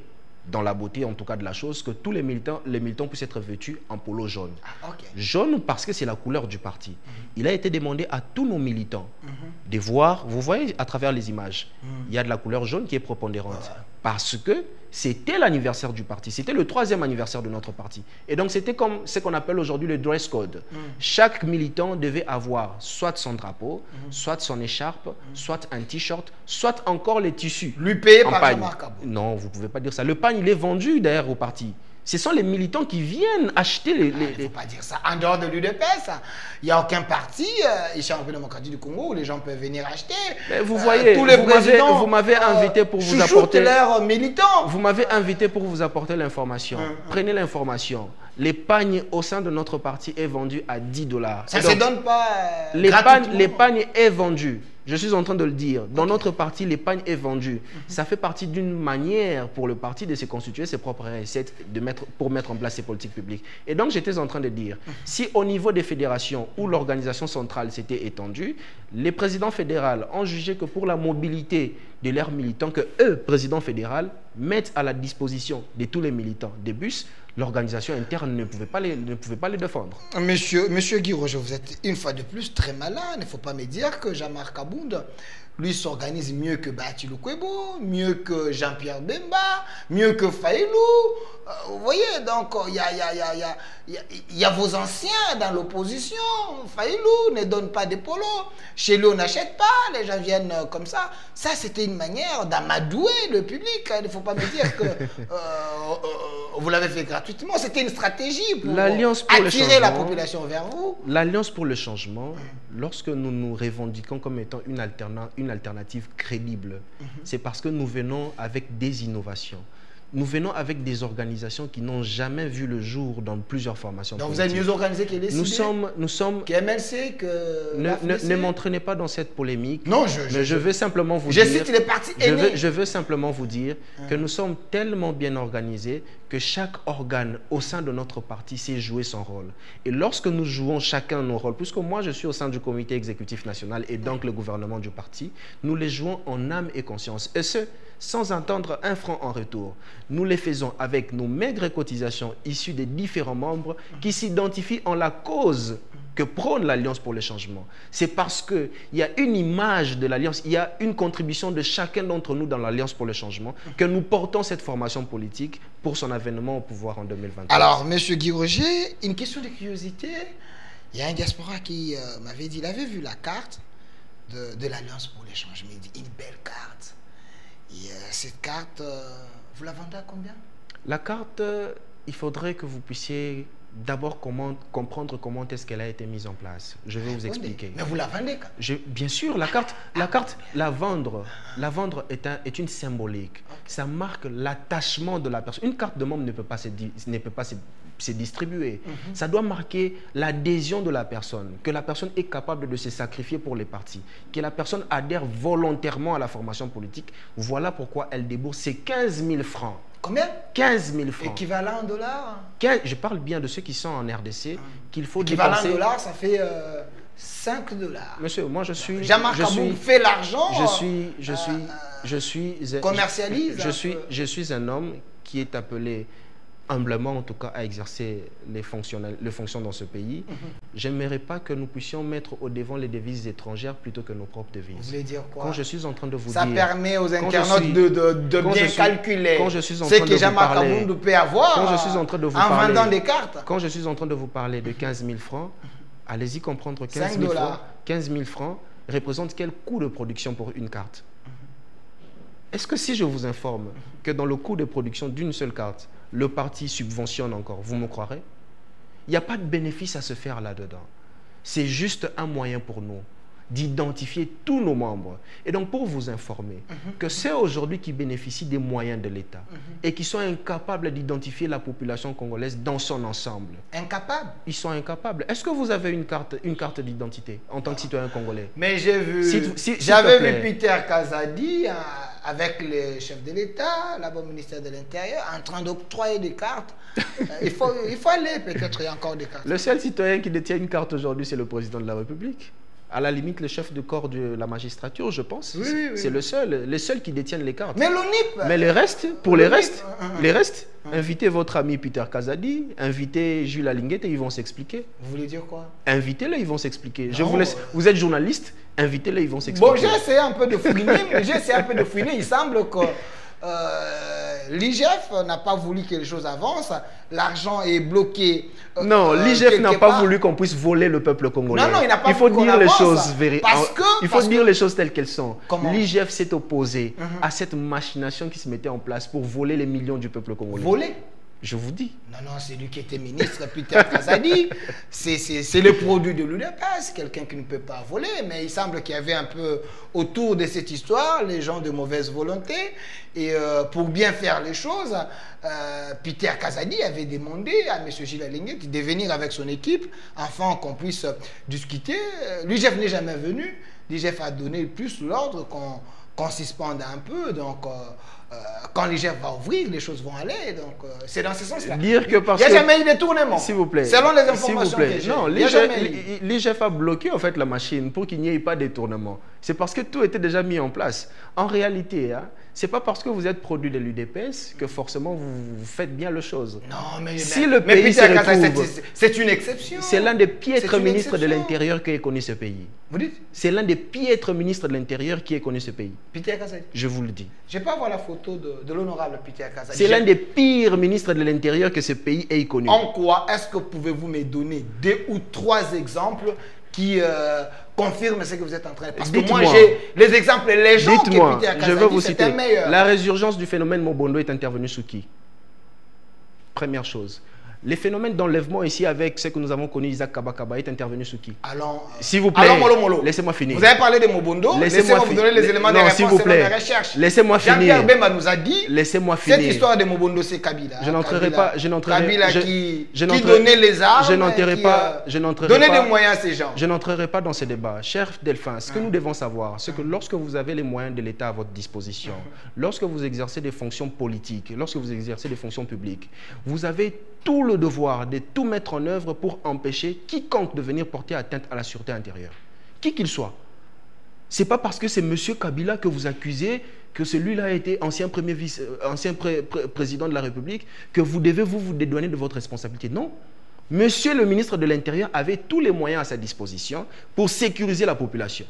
dans la beauté en tout cas de la chose que tous les militants puissent être vêtus en polo jaune. Ah, okay. Jaune parce que c'est la couleur du parti. Il a été demandé à tous nos militants de voir, vous voyez à travers les images, il y a de la couleur jaune qui est prépondérante. Parce que c'était l'anniversaire du parti. C'était le 3e anniversaire de notre parti. Et donc, c'était comme ce qu'on appelle aujourd'hui le dress code. Chaque militant devait avoir soit son drapeau, soit son écharpe, soit un t-shirt, soit encore les tissus. Lui payé en par pagne. Jean-Marc Aboud. Non, vous ne pouvez pas dire ça. Le pagne, il est vendu d'ailleurs au parti. Ce sont les militants qui viennent acheter les... Il ne faut pas dire ça. En dehors de l'UDPS, il n'y a aucun parti ici en République démocratique du Congo où les gens peuvent venir acheter. Mais vous voyez, tous les présidents vous m'avez invité pour vous apporter... leurs militants. Vous m'avez invité pour vous apporter l'information. Prenez l'information. Les pagnes au sein de notre parti est vendu à 10 $. Ça ne se donne pas les pagnes est vendu. Je suis en train de le dire. Dans notre parti, l'épargne est vendue. Ça fait partie d'une manière pour le parti de se constituer ses propres recettes pour mettre en place ses politiques publiques. Et donc, j'étais en train de dire, si au niveau des fédérations où l'organisation centrale s'était étendue, les présidents fédéraux ont jugé que pour la mobilité de leurs militants, que eux, présidents fédéraux, mettent à la disposition de tous les militants des bus, l'organisation interne ne pouvait pas les défendre. Monsieur Guy Roger, vous êtes une fois de plus très malin. Il ne faut pas me dire que Jean-Marc Aboud, lui, s'organise mieux que Bati Lukwebo, mieux que Jean-Pierre Bemba, mieux que Faïlou. Vous voyez, donc, il y a vos anciens dans l'opposition. Faïlou ne donne pas des polos. Chez lui, on n'achète pas. Les gens viennent comme ça. Ça, c'était une manière d'amadouer le public. Il ne faut pas me dire que vous l'avez fait gratuitement. C'était une stratégie pour attirer la population vers vous. L'Alliance pour le changement, lorsque nous nous revendiquons comme étant une alternative crédible, c'est parce que nous venons avec des innovations. Nous venons avec des organisations qui n'ont jamais vu le jour dans plusieurs formations donc politiques. Vous êtes mieux organisé que les Nous sommes... Que MLC, que... Ne m'entraînez pas dans cette polémique. Non, je veux simplement vous dire... Je cite les partis aînés. Je veux simplement vous dire que nous sommes tellement bien organisés que chaque organe au sein de notre parti sait jouer son rôle. Et lorsque nous jouons chacun nos rôles, puisque moi je suis au sein du comité exécutif national et donc le gouvernement du parti, nous les jouons en âme et conscience. Et ce, sans attendre un franc en retour. Nous les faisons avec nos maigres cotisations issues des différents membres qui s'identifient en la cause que prône l'Alliance pour le changement. C'est parce qu'il y a une image de l'Alliance, il y a une contribution de chacun d'entre nous dans l'Alliance pour le changement que nous portons cette formation politique pour son avènement au pouvoir en 2021. Alors, M. Guy Roger, une question de curiosité. Il y a un diaspora qui m'avait dit, il avait vu la carte de l'Alliance pour le changement. Il dit, une belle carte. Et cette carte, vous la vendez à combien? La carte, il faudrait que vous puissiez d'abord comprendre comment est-ce qu'elle a été mise en place. Je vais vous expliquer. Mais vous la vendez quand bien sûr, la vendre est une symbolique. Okay. Ça marque l'attachement de la personne. Une carte de membre ne peut pas se distribuer. Ça doit marquer l'adhésion de la personne, que la personne est capable de se sacrifier pour les partis, que la personne adhère volontairement à la formation politique. Voilà pourquoi elle débourse ces 15 000 francs. Combien? 15 000 francs. Équivalent en dollars? Je parle bien de ceux qui sont en RDC, qu'il faut équivalent dépenser... en dollars, ça fait 5 $. Monsieur, moi je suis... Jean-Marc Aboud fait l'argent. Commercialise. Je suis un homme qui est appelé humblement en tout cas à exercer les fonctions dans ce pays. J'aimerais pas que nous puissions mettre au devant les devises étrangères plutôt que nos propres devises. Vous voulez dire quoi? Quand je suis en train de vous dire... Ça permet aux internautes de bien calculer ce que Jean-Marc Aboud peut avoir quand je suis en train de vous en vendant des cartes. Quand je suis en train de vous parler de 15 000 francs, allez-y comprendre 15 000 francs. 15 000 francs représente quel coût de production pour une carte? Est-ce que si je vous informe que dans le coût de production d'une seule carte, le parti subventionne encore, vous me croirez? Il n'y a pas de bénéfice à se faire là-dedans. C'est juste un moyen pour nous d'identifier tous nos membres. Et donc pour vous informer que ceux aujourd'hui qui bénéficient des moyens de l'État et qui sont incapables d'identifier la population congolaise dans son ensemble. Incapables? Ils sont incapables. Est-ce que vous avez une carte d'identité en tant que citoyen congolais? Mais j'ai vu, j'avais vu Peter Kazadi avec les chefs de l'État, là-bas au ministère de l'Intérieur, en train d'octroyer des cartes. il faut aller, peut-être il y a encore des cartes. Le seul citoyen qui détient une carte aujourd'hui, c'est le président de la République. À la limite, le chef de corps de la magistrature, je pense. Oui. C'est les seuls qui détiennent les cartes. Mais l'ONIP... Mais les restes, invitez votre ami Peter Kazadi, invitez Jules Alinguet et ils vont s'expliquer. Vous voulez dire quoi? Invitez-les, ils vont s'expliquer. Je vous laisse. Vous êtes journaliste, invitez-les, ils vont s'expliquer. Bon, j'ai essayé un peu de fouiner, il semble que l'IGF n'a pas voulu que les choses avancent. L'argent est bloqué. Non, l'IGF n'a pas voulu qu'on puisse voler le peuple congolais. Non, il n'a pas voulu qu'on avance. Il faut dire les choses telles qu'elles sont. L'IGF s'est opposé à cette machination qui se mettait en place pour voler les millions du peuple congolais. Voler? Je vous dis. Non, c'est lui qui était ministre, Peter Kazadi. C'est le produit de l'UDPS, quelqu'un qui ne peut pas voler. Mais il semble qu'il y avait un peu autour de cette histoire, les gens de mauvaise volonté. Et pour bien faire les choses, Peter Kazadi avait demandé à M. Gilles Alinguet de venir avec son équipe, afin qu'on puisse discuter. L'IGF n'est jamais venu. L'IGF a donné plus l'ordre qu'on suspende un peu. Donc, quand l'IGF va ouvrir, les choses vont aller. Donc, c'est dans ce sens-là. Dire que parce il n'y a jamais eu de tournement. S'il vous plaît. Selon les informations que j'ai. Non, l'IGF a bloqué en fait la machine pour qu'il n'y ait pas de tournement. C'est parce que tout était déjà mis en place. En réalité, ce n'est pas parce que vous êtes produit de l'UDPS que forcément vous faites bien les choses. Non, mais si le pays se retrouve, c'est une exception. C'est l'un des piètres ministres de l'Intérieur qui ait connu ce pays. Vous dites? C'est l'un des piètres ministres de l'Intérieur qui ait connu ce pays. Peter Kazadi. Je vous le dis. Je n'ai pas voir la photo de l'honorable Peter Kazadi. C'est l'un des pires ministres de l'Intérieur que ce pays ait connu. En quoi est-ce que pouvez-vous me donner 2 ou 3 exemples qui confirment ce que vous êtes en train de dire? Parce que moi, j'ai les exemples, les gens que Peter Kazadi, je veux vous citer. Meilleur. La résurgence du phénomène Mobondo est intervenue sous qui? Première chose. Les phénomènes d'enlèvement ici avec ce que nous avons connu, Isaac Kabakaba, est intervenu sous qui? S'il vous plaît, laissez-moi finir. Vous avez parlé de Mobondo, laissez-moi vous donner les éléments de réponse selon mes recherches. Laissez-moi finir. Jean-Pierre Bemba nous a dit, laissez-moi finir. Cette histoire de Mobondo, c'est Kabila. Je n'entrerai pas, Kabila qui donnait les armes, donnait des moyens à ces gens. Je n'entrerai pas dans ce débat. Cher Delphin, ce que nous devons savoir, c'est que lorsque vous avez les moyens de l'État à votre disposition, lorsque vous exercez des fonctions politiques, lorsque vous exercez des fonctions publiques, vous avez tout le devoir de tout mettre en œuvre pour empêcher quiconque de venir porter atteinte à la sûreté intérieure. Qui qu'il soit. Ce n'est pas parce que c'est M. Kabila que vous accusez, que celui-là a été ancien président de la République, que vous devez vous dédouaner de votre responsabilité. Non. Monsieur le ministre de l'Intérieur avait tous les moyens à sa disposition pour sécuriser la population.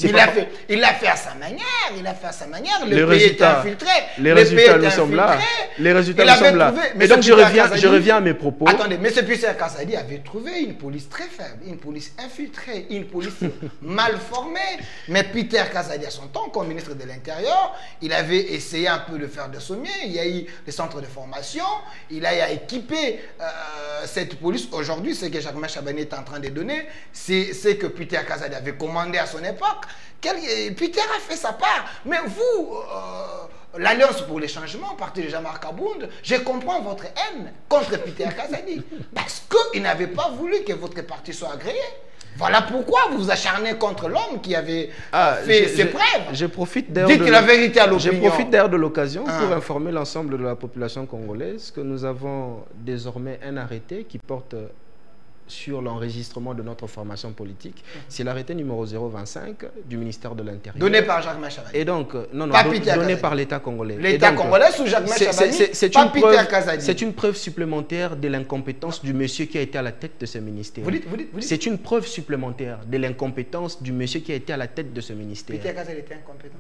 Il l'a fait à sa manière, Le pays est infiltré. Les résultats nous sommes là. Les résultats nous sommes là. Et donc je reviens à mes propos. Attendez, M. Peter Kazadi avait trouvé une police très faible, une police infiltrée, une police mal formée. Mais Peter Kazadi, à son temps, comme ministre de l'Intérieur, il avait essayé un peu de faire de son mieux. Il y a eu des centres de formation, il a équipé cette police. Aujourd'hui, ce que Jacques Chabani est en train de donner, c'est ce que Peter Kazadi avait commandé à son époque. Peter a fait sa part. Mais vous, l'Alliance pour les changements, parti de Jean-Marc Abound, je comprends votre haine contre Peter Kazadi. Parce qu'il n'avait pas voulu que votre parti soit agréé. Voilà pourquoi vous vous acharnez contre l'homme qui avait fait ses preuves. Dites la vérité à l'opinion. Je profite d'ailleurs de l'occasion pour informer l'ensemble de la population congolaise que nous avons désormais un arrêté qui porte sur l'enregistrement de notre formation politique. C'est l'arrêté numéro 025 du ministère de l'Intérieur. Donné par Jacques Chabani. Et donc, donné par l'État congolais. L'État congolais sous Jacques Chabani, pas Peter Kazadi. C'est une preuve supplémentaire de l'incompétence du monsieur qui a été à la tête de ce ministère. Vous dites. C'est une preuve supplémentaire de l'incompétence du monsieur qui a été à la tête de ce ministère. Peter Kazadi était incompétent?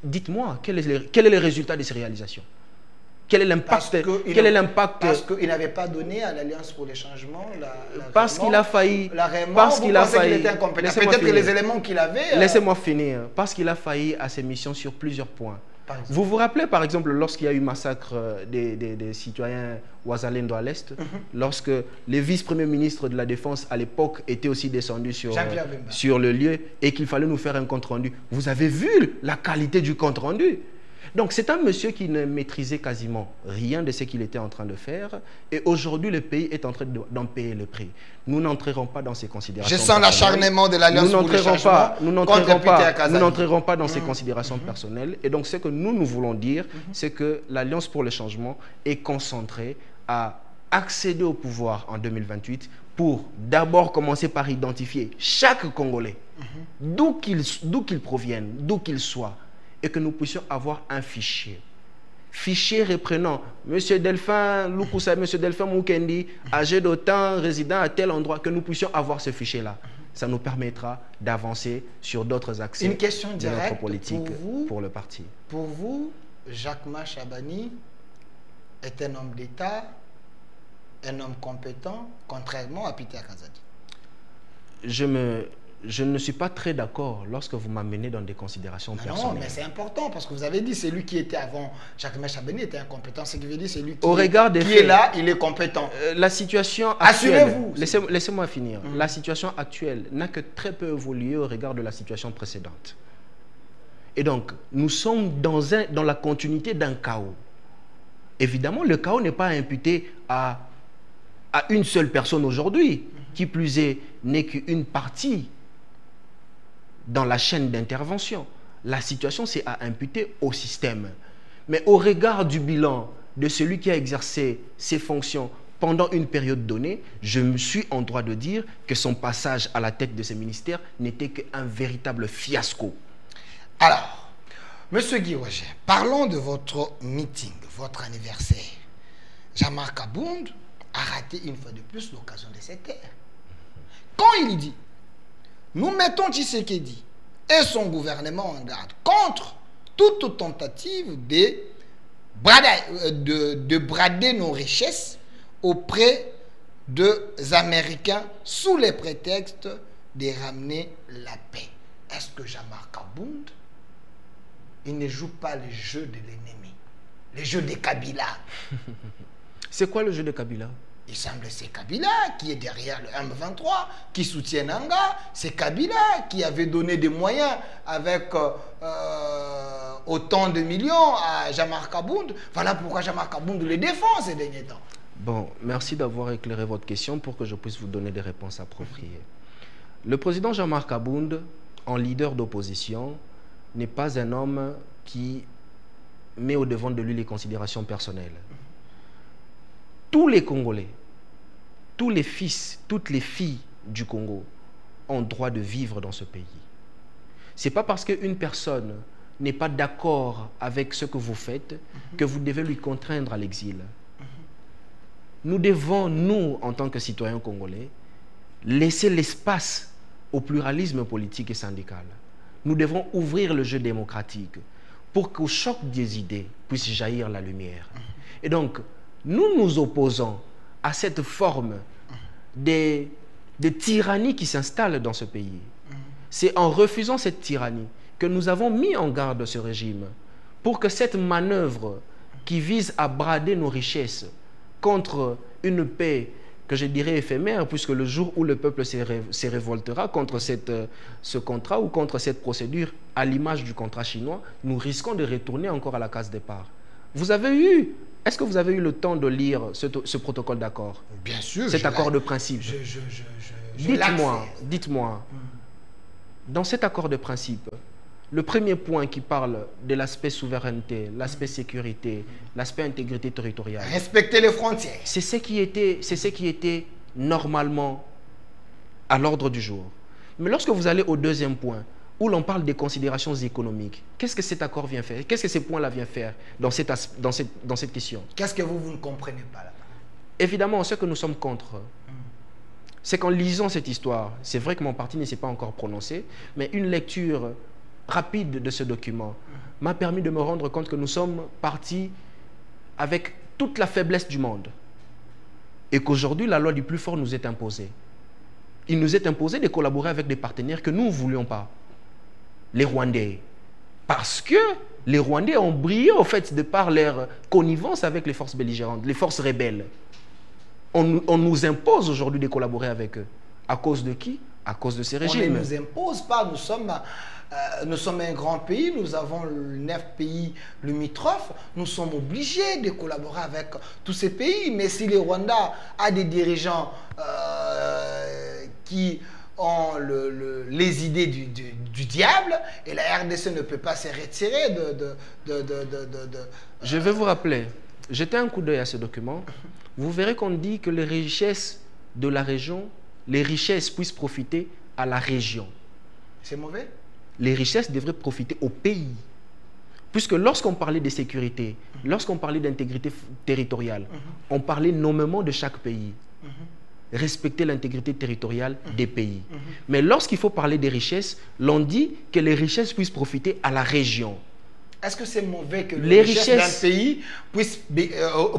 Dites-moi, quel est le résultat de ces réalisations? Quel est l'impact? Parce qu'il n'avait pas donné à l'Alliance pour les changements parce qu'il a failli. Peut-être que les éléments qu'il avait. Laissez-moi finir. Parce qu'il a failli à ses missions sur plusieurs points. Vous vous rappelez par exemple lorsqu'il y a eu massacre des citoyens Ouazalendo à l'Est, lorsque les vice-premiers ministres de la Défense à l'époque étaient aussi descendus sur le lieu et qu'il fallait nous faire un compte-rendu. Vous avez vu la qualité du compte-rendu? Donc c'est un monsieur qui ne maîtrisait quasiment rien de ce qu'il était en train de faire et aujourd'hui le pays est en train d'en payer le prix. Nous n'entrerons pas dans ces considérations. Je sens l'acharnement de l'Alliance pour les changements. Nous n'entrerons pas dans ces considérations personnelles et donc ce que nous voulons dire, c'est que l'Alliance pour le changement est concentrée à accéder au pouvoir en 2028 pour d'abord commencer par identifier chaque Congolais, d'où qu'il provienne, d'où qu'il soit, et que nous puissions avoir un fichier. Fichier reprenant M. Delphin Lukusa, M. Delphin Mukendi, âgé d'autant, résident à tel endroit, que nous puissions avoir ce fichier-là. Ça nous permettra d'avancer sur d'autres axes de notre politique pour le parti. Pour vous, Jacquemain Chabani est un homme d'État, un homme compétent, contrairement à Peter Kazadi? Je ne suis pas très d'accord lorsque vous m'amenez dans des considérations personnelles. Non, mais c'est important parce que vous avez dit c'est lui qui était avant Jacquemain Chabani était incompétent. Ce qui veut dire c'est lui qui, est là, il est compétent. La situation actuelle, assurez-vous. Laissez-moi finir. La situation actuelle n'a que très peu évolué au regard de la situation précédente. Et donc, nous sommes dans la continuité d'un chaos. Évidemment, le chaos n'est pas imputé à une seule personne aujourd'hui, qui plus est, n'est qu'une partie dans la chaîne d'intervention. La situation, c'est à imputer au système. Mais au regard du bilan de celui qui a exercé ses fonctions pendant une période donnée, je me suis en droit de dire que son passage à la tête de ce ministère n'était qu'un véritable fiasco. Alors, Monsieur Guy Roger, parlons de votre meeting, votre anniversaire. Jean-Marc Abound a raté une fois de plus l'occasion de cette ère. Quand il dit, nous mettons Tshisekedi et son gouvernement en garde contre toute tentative de brader nos richesses auprès des Américains sous les prétextes de ramener la paix. Est-ce que Jean-Marc Abound, il ne joue pas le jeu de l'ennemi, le jeu de Kabila? C'est quoi le jeu de Kabila? Il semble que c'est Kabila qui est derrière le M23, qui soutient Nanga. C'est Kabila qui avait donné des moyens avec autant de millions à Jean-Marc Abound. Voilà pourquoi Jean-Marc Abound le défend ces derniers temps. Bon, merci d'avoir éclairé votre question pour que je puisse vous donner des réponses appropriées. Le président Jean-Marc Abound, en leader d'opposition, n'est pas un homme qui met au devant de lui les considérations personnelles. Tous les Congolais, tous les fils, toutes les filles du Congo ont droit de vivre dans ce pays. Ce n'est pas parce qu'une personne n'est pas d'accord avec ce que vous faites que vous devez lui contraindre à l'exil. Nous devons, nous, en tant que citoyens congolais, laisser l'espace au pluralisme politique et syndical. Nous devons ouvrir le jeu démocratique pour qu'au choc des idées puisse jaillir la lumière. Et donc, nous nous opposons à cette forme de tyrannie qui s'installe dans ce pays. C'est en refusant cette tyrannie que nous avons mis en garde ce régime pour que cette manœuvre qui vise à brader nos richesses contre une paix que je dirais éphémère, puisque le jour où le peuple se révoltera contre ce contrat ou contre cette procédure, à l'image du contrat chinois, nous risquons de retourner encore à la case départ. Est-ce que vous avez eu le temps de lire ce protocole d'accord? Bien sûr. Cet accord de principe. Dites-moi, dans cet accord de principe, le premier point qui parle de l'aspect souveraineté, l'aspect sécurité, l'aspect intégrité territoriale. Respecter les frontières. C'est ce qui était normalement à l'ordre du jour. Mais lorsque vous allez au deuxième point, où l'on parle des considérations économiques, qu'est-ce que cet accord vient faire? Qu'est-ce que ces points-là viennent faire dans cette question? Qu'est-ce que vous ne comprenez pas là-bas? Évidemment, ce que nous sommes contre, c'est qu'en lisant cette histoire, c'est vrai que mon parti ne s'est pas encore prononcé, mais une lecture rapide de ce document m'a permis de me rendre compte que nous sommes partis avec toute la faiblesse du monde et qu'aujourd'hui la loi du plus fort nous est imposée. Il nous est imposé de collaborer avec des partenaires que nous ne voulions pas, les Rwandais, parce que les Rwandais ont brillé au fait de par leur connivence avec les forces belligérantes, les forces rebelles. On nous impose aujourd'hui de collaborer avec eux. À cause de qui? À cause de ces régimes. On ne nous impose pas, nous sommes un grand pays, nous avons 9 pays limitrophes, nous sommes obligés de collaborer avec tous ces pays. Mais si le Rwanda a des dirigeants qui ont les idées du diable, et la RDC ne peut pas se retirer Je vais vous rappeler, jetez un coup d'œil à ce document, vous verrez qu'on dit que les richesses de la région, les richesses puissent profiter à la région. C'est mauvais? Les richesses devraient profiter au pays. Puisque lorsqu'on parlait de sécurité, lorsqu'on parlait d'intégrité territoriale, on parlait nommément de chaque pays. Respecter l'intégrité territoriale des pays. Mais lorsqu'il faut parler des richesses, l'on dit que les richesses puissent profiter à la région. est-ce que c'est mauvais que les les richesses d'un pays puissent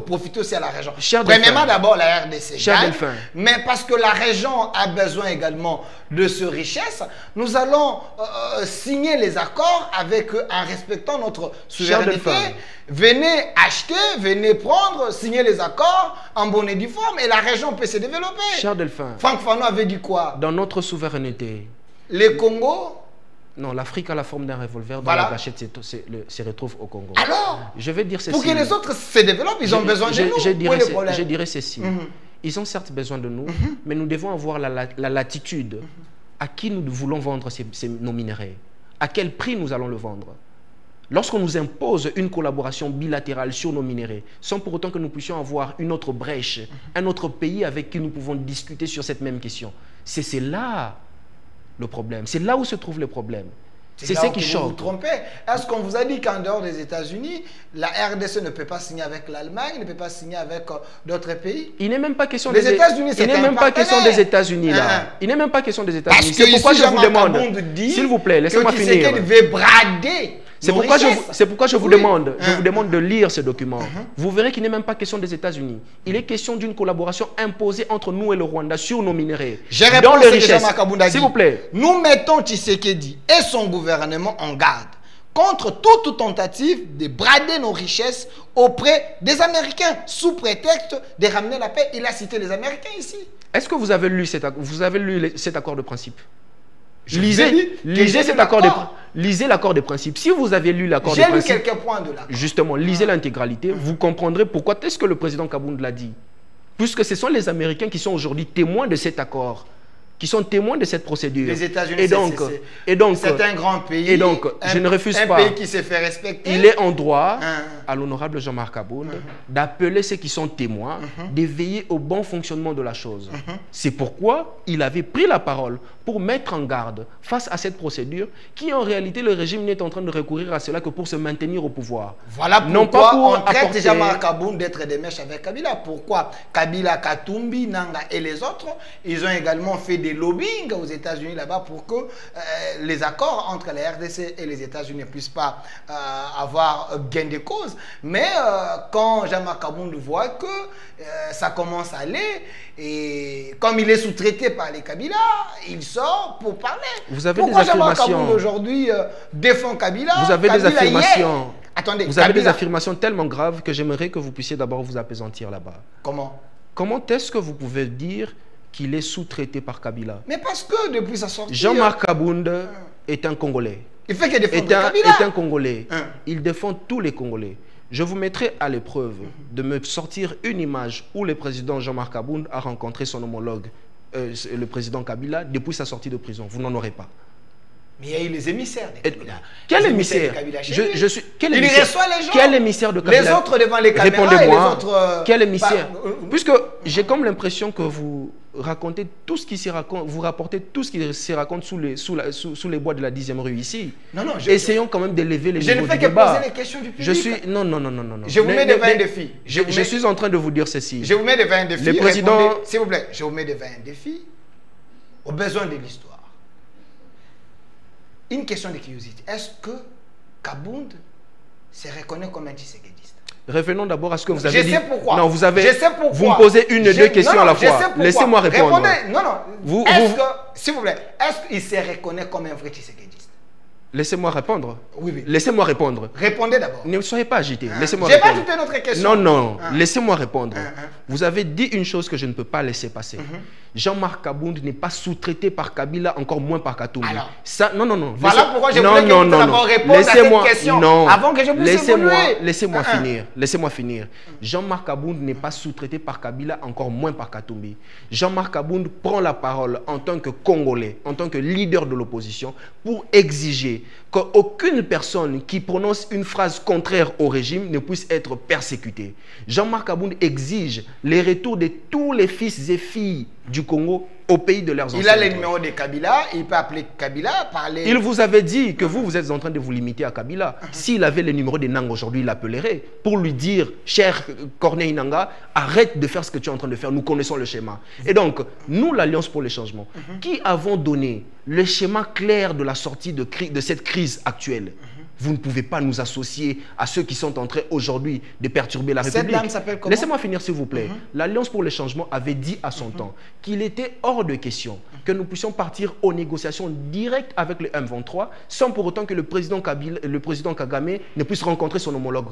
profiter aussi à la région? Premièrement, d'abord, la RDC gagne, mais parce que la région a besoin également de ces richesses, nous allons signer les accords avec eux en respectant notre souveraineté. Venez acheter, venez prendre, signer les accords en bonne et due forme et la région peut se développer. Cher Delphin, Franck Fanon avait dit quoi? Dans notre souveraineté, les Congo. Non, l'Afrique a la forme d'un revolver dont Voilà. la gâchette se retrouve au Congo. Alors, je vais dire ceci. Pour que les autres se développent, ils ont besoin de nous. Je dirais ceci. Ils ont certes besoin de nous, mais nous devons avoir la latitude à qui nous voulons vendre nos minerais. À quel prix nous allons le vendre. Lorsqu'on nous impose une collaboration bilatérale sur nos minerais, sans pour autant que nous puissions avoir une autre brèche, un autre pays avec qui nous pouvons discuter sur cette même question. C'est là le problème. C'est là où se trouve le problème. C'est ce qui choque. Vous vous trompez. Est-ce qu'on vous a dit qu'en dehors des États-Unis, la RDC ne peut pas signer avec l'Allemagne, ne peut pas signer avec d'autres pays? Il n'est même pas question des États-Unis. Il n'est même pas question des États-Unis là. Il n'est même pas question des États-Unis. C'est pourquoi je vous demande. S'il vous plaît, laissez-moi finir. Que veut brader. C'est pourquoi je vous demande de lire ce document. Vous verrez qu'il n'est même pas question des États-Unis. Il est question d'une collaboration imposée entre nous et le Rwanda sur nos minerais. Je réponds à ce que Jean-Marc Kabound a dit. S'il vous plaît. Nous mettons Tshisekedi et son gouvernement en garde contre toute tentative de brader nos richesses auprès des Américains sous prétexte de ramener la paix. Il a cité les Américains ici. Est-ce que vous avez lu cet accord de principe? Lisez l'accord de principe. Si vous avez lu l'accord de principe, j'ai lu quelques points de là. Justement, lisez l'intégralité. Vous comprendrez pourquoi est-ce que le président Kabound l'a dit. Puisque ce sont les Américains qui sont aujourd'hui témoins de cet accord, qui sont témoins de cette procédure. Les États-Unis, c'est un grand pays. Et donc, je ne refuse pas. Un pays qui s'est fait respecter. Il est en droit, à l'honorable Jean-Marc Kabound, d'appeler ceux qui sont témoins, de veiller au bon fonctionnement de la chose. C'est pourquoi il avait pris la parole pour mettre en garde face à cette procédure qui, en réalité, le régime n'est en train de recourir à cela que pour se maintenir au pouvoir. Voilà pourquoi on traite Jean-Marc Kabound d'être des mèches avec Kabila. Pourquoi Kabila, Katumbi, Nanga et les autres, ils ont également fait des lobbying aux États-Unis là-bas pour que les accords entre la RDC et les États-Unis ne puissent pas avoir gain de cause. Mais quand Jean-Marc Kabound voit que ça commence à aller, et comme il est sous-traité par les Kabila, il sort pour parler. Vous avez Pourquoi des affirmations. Jean-Marc Kabound aujourd'hui défend Kabila? Vous avez des affirmations. Attendez, vous avez des affirmations tellement graves que j'aimerais que vous puissiez d'abord vous apaisantir là-bas. Comment? Comment est-ce que vous pouvez dire qu'il est sous-traité par Kabila? Mais parce que depuis sa sortie... Jean-Marc Kabound est un Congolais. Il fait qu'il défend Kabila. Est un Congolais. Il défend tous les Congolais. Je vous mettrai à l'épreuve de me sortir une image où le président Jean-Marc Kabound a rencontré son homologue, le président Kabila, depuis sa sortie de prison. Vous n'en aurez pas. Mais il y a eu les émissaires de Kabila. Quel émissaire? Il reçoit les gens. Quel émissaire de Kabila? Les autres devant les caméras. Répondez-moi. Quel émissaire? Puisque j'ai comme l'impression que vous racontez tout ce qui se raconte, vous rapportez tout ce qui se raconte sous les bois de la 10e rue ici. Non, non. Essayons quand même d'élever les niveaux du débat. Je ne fais que poser les questions du public. Non. Je vous mets devant un défi. Je suis en train de vous dire ceci. Je vous mets devant un défi. Le président... S'il vous plaît, je vous mets devant un défi au besoin de l'histoire. Une question de curiosité. Est-ce que Kabound se reconnaît comme un Tshisekedi? Revenons d'abord à ce que vous avez dit. Je sais pourquoi. Non, vous avez. Je sais pourquoi. Vous me posez une et deux questions à la fois. Laissez-moi répondre. Répondez. Non. S'il vous plaît, est-ce qu'il se reconnaît comme un vrai Tshisekediste? Laissez-moi répondre. Oui. Laissez-moi répondre. Répondez d'abord. Ne soyez pas agité. Laissez-moi répondre. J'ai pas ajouté notre question. Non. Laissez-moi répondre. Vous avez dit une chose que je ne peux pas laisser passer. Jean-Marc Kabound n'est pas sous-traité par Kabila, encore moins par Katumbi. Non. Voilà pourquoi je voulais que vous d'abord répondre à cette question avant que je puisse évoluer. Laissez-moi finir. Jean-Marc Kabound n'est pas sous-traité par Kabila, encore moins par Katumbi. Jean-Marc Kabound prend la parole en tant que Congolais, en tant que leader de l'opposition, pour exiger qu'aucune personne qui prononce une phrase contraire au régime ne puisse être persécutée. Jean-Marc Kabound exige les retours de tous les fils et filles du Congo au pays de leurs ancêtres. Il a le numéro de Kabila, il peut appeler Kabila, parler... Il vous avait dit que vous êtes en train de vous limiter à Kabila. S'il avait le numéro de Nanga aujourd'hui, il l'appellerait pour lui dire, cher Corneille Nanga, arrête de faire ce que tu es en train de faire, nous connaissons le schéma. Et donc, nous, l'Alliance pour le changement, qui avons donné le schéma clair de la sortie de cette crise actuelle, Vous ne pouvez pas nous associer à ceux qui sont en train aujourd'hui de perturber la République. Cette dame s'appelle comment? Laissez-moi finir, s'il vous plaît. L'Alliance pour le changement avait dit à son temps qu'il était hors de question que nous puissions partir aux négociations directes avec le M23 sans pour autant que le président Kagame ne puisse rencontrer son homologue,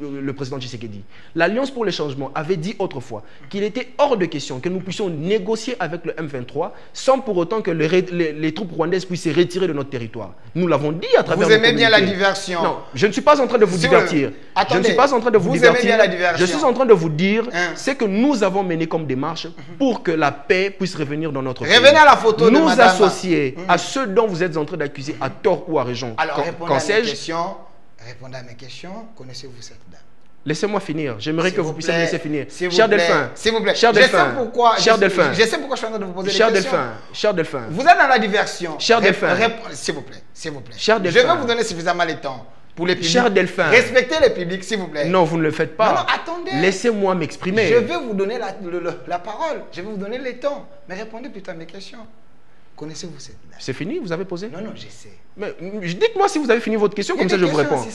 le président Tshisekedi. L'Alliance pour le changement avait dit autrefois qu'il était hors de question que nous puissions négocier avec le M23 sans pour autant que les troupes rwandaises puissent se retirer de notre territoire. Nous l'avons dit à travers Vous aimez bien la diversion. Non, je ne suis pas en train de vous divertir. Attendez, je ne suis pas en train de vous divertir. Aimez bien la diversion. Je suis en train de vous dire ce que nous avons mené comme démarche pour que la paix puisse revenir dans notre pays. Revenez à la photo de nous madame. associer à ceux dont vous êtes en train d'accuser à tort ou à raison. Alors, répondez à mes questions. Connaissez-vous cette dame? Laissez-moi finir. J'aimerais que vous puissiez me laisser finir. Cher Delphin. S'il vous plaît. Cher Delphin. Cher Delphin. Je sais pourquoi je suis en train de vous poser des questions. Cher Delphin. Vous êtes dans la diversion. Cher Delphin. S'il vous plaît. S'il vous plaît. Cher Delphin. Je vais vous donner suffisamment le temps pour les publics. Cher Delphin. Respectez les publics, s'il vous plaît. Non, vous ne le faites pas. Non, attendez. Laissez-moi m'exprimer. Je vais vous donner la parole. Je vais vous donner le temps. Mais répondez plutôt à mes questions. Connaissez-vous cette dame? C'est fini? Vous avez posé? Non, je sais. Mais dites-moi si vous avez fini votre question, comme ça je vous réponds.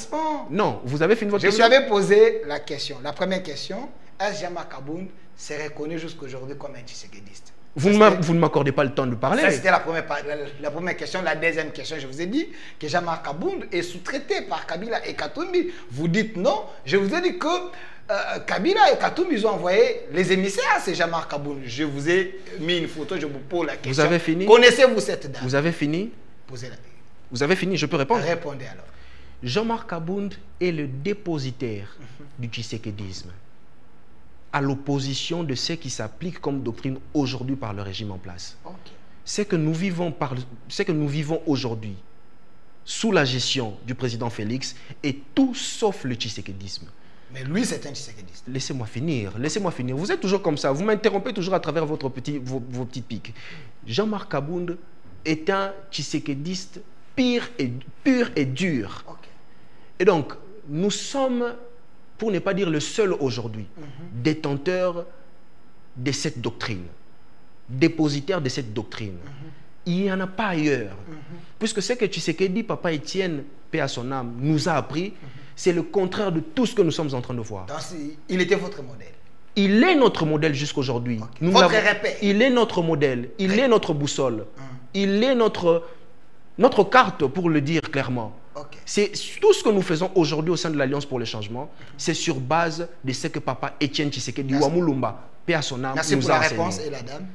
Non, vous avez fini votre question. Je vous avais posé la question. La première question, est-ce que Jean-Marc Abound s'est reconnu jusqu'aujourd'hui comme un tshisekédiste? Vous ne m'accordez pas le temps de parler. Ça, c'était la première question. La deuxième question, je vous ai dit que Jean-Marc Abound est sous-traité par Kabila et Katumbi. Vous dites non. Je vous ai dit que Kabila et Katumbi, ils ont envoyé les émissaires, c'est Jean-Marc Abound. Je vous ai mis une photo, je vous pose la question. Vous avez fini? Connaissez-vous cette dame? Vous avez fini? Posez-la. Vous avez fini, je peux répondre? Répondez alors. Jean-Marc Abound est le dépositaire du tshisékédisme, à l'opposition de ce qui s'applique comme doctrine aujourd'hui par le régime en place. Okay. Ce que nous vivons aujourd'hui sous la gestion du président Félix est tout sauf le tshisékédisme. Mais lui, c'est un tshisékédiste. Laissez-moi finir, laissez-moi finir. Vous êtes toujours comme ça, vous m'interrompez toujours à travers vos petites piques. Jean-Marc Abound est un tshisékédiste pur et dur. Okay. Et donc, nous sommes, pour ne pas dire le seul aujourd'hui, détenteur de cette doctrine, dépositaire de cette doctrine. Il n'y en a pas ailleurs. Puisque ce que Tshisekedi, Papa Étienne, paix à son âme, nous a appris, c'est le contraire de tout ce que nous sommes en train de voir. Donc, il était votre modèle. Il est notre modèle jusqu'aujourd'hui. Okay. Votre repère. Il est notre modèle, il est notre boussole, il est notre carte, pour le dire clairement. Okay. C'est tout ce que nous faisons aujourd'hui au sein de l'Alliance pour le changement, c'est sur base de ce que Papa Étienne Tshisekedi Wamulumba, paix à son âme, merci nous pour a la enseigné. réponse. Et la dame?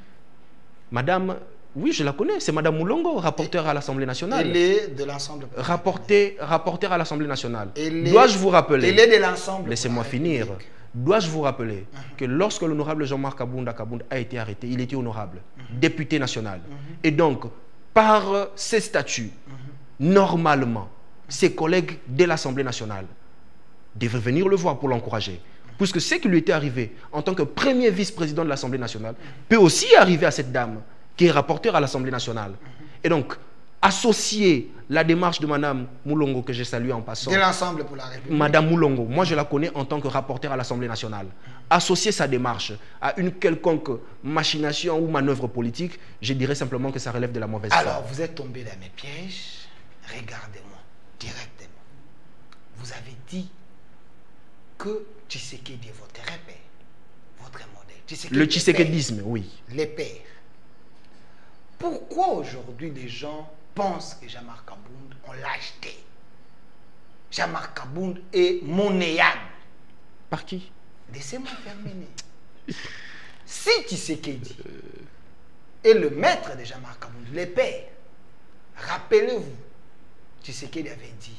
Madame, oui, je la connais, c'est Madame Moulongo, rapporteur à l'Assemblée nationale. Elle est de l'ensemble. Rapporteur à l'Assemblée nationale. Dois-je vous rappeler? Elle est de l'ensemble. Laissez-moi finir. Dois-je vous rappeler que lorsque l'honorable Jean-Marc Abound a été arrêté, il était honorable, député national. Et donc, par ses statuts, normalement, ses collègues de l'Assemblée nationale devraient venir le voir pour l'encourager. Puisque ce qui lui était arrivé en tant que premier vice-président de l'Assemblée nationale peut aussi arriver à cette dame qui est rapporteure à l'Assemblée nationale. Et donc, associer la démarche de Madame Moulongo, que j'ai saluée en passant. De l'ensemble pour la République. Madame Moulongo, moi je la connais en tant que rapporteur à l'Assemblée nationale. Associer sa démarche à une quelconque machination ou manœuvre politique, je dirais simplement que ça relève de la mauvaise foi. Alors, vous êtes tombé dans mes pièges. Regardez-moi directement. Vous avez dit que Tshisekedi est votre repère, votre modèle. Le tshisékédisme, oui. Les pères. Pourquoi aujourd'hui les gens pensent que Jean-Marc Abound, on l'a acheté? Jean-Marc Abound est monnayable. Par qui? Laissez-moi terminer. Si Tshisekedi est le maître de Jean-Marc Abound, les pères, rappelez-vous, Tshisekedi avait dit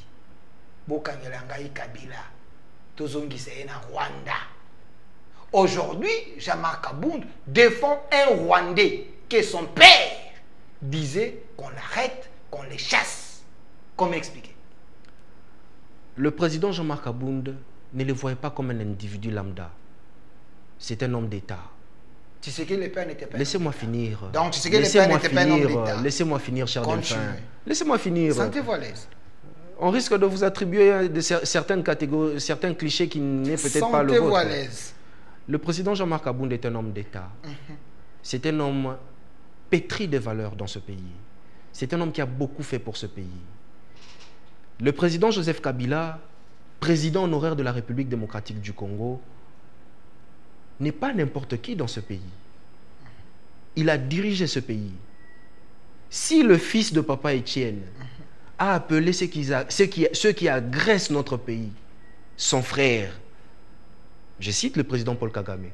Bokangelangai Kabila, Tozongi Seyena Rwanda. Aujourd'hui, Jean-Marc Abound défend un Rwandais que son père disait qu'on l'arrête, qu'on les chasse. Comment expliquer? Le président Jean-Marc Abound ne le voyait pas comme un individu lambda. C'est un homme d'État. Tshisekedi le père n'était pas. Laissez-moi finir. Donc Tshisekedi le père n'était pas un homme d'État. Laissez-moi finir, cher Delphin. Laissez-moi finir. Sentez-vous à l'aise. On risque de vous attribuer certaines catégories, certains clichés qui n'est peut-être pas le vôtre. Sentez-vous à l'aise. Le président Jean-Marc Abound est un homme d'État. C'est un homme pétri de valeurs dans ce pays. C'est un homme qui a beaucoup fait pour ce pays. Le président Joseph Kabila, président honoraire de la République démocratique du Congo, n'est pas n'importe qui dans ce pays. Il a dirigé ce pays. Si le fils de Papa Etienne a appelé ceux qui agressent notre pays, son frère, je cite le président Paul Kagame,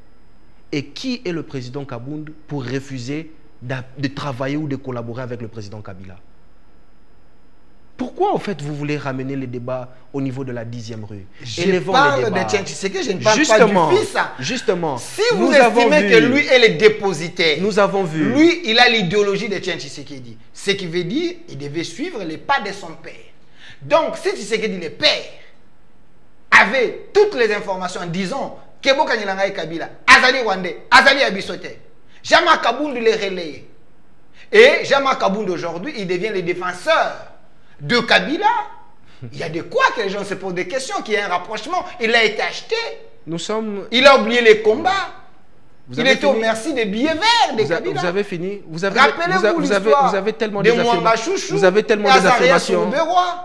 et qui est le président Kabound pour refuser de travailler ou de collaborer avec le président Kabila? Pourquoi, en fait, vous voulez ramener les débats au niveau de la 10e rue? Je parle de Tchétchi, c'est que je ne parle pas du fils. Justement. Si vous estimez que lui est le dépositaire, nous avons vu. Lui, il a l'idéologie de Tchétchi Tshisekedi. Ce qui veut dire qu'il devait suivre les pas de son père. Donc, si Tshisekedi, le père, avait toutes les informations en disant que Bokanilanga et Kabila, Azali Rwandais, Azali Abisote, Jean-Marc Kabound les relayait. Et Jean-Marc Kabound aujourd'hui, il devient le défenseur de Kabila. Il y a de quoi que les gens se posent des questions, qu'il y a un rapprochement. Il a été acheté. Il a oublié les combats. Il était au merci des billets verts de Kabila. Vous avez fini. Vous avez tellement des affirmations.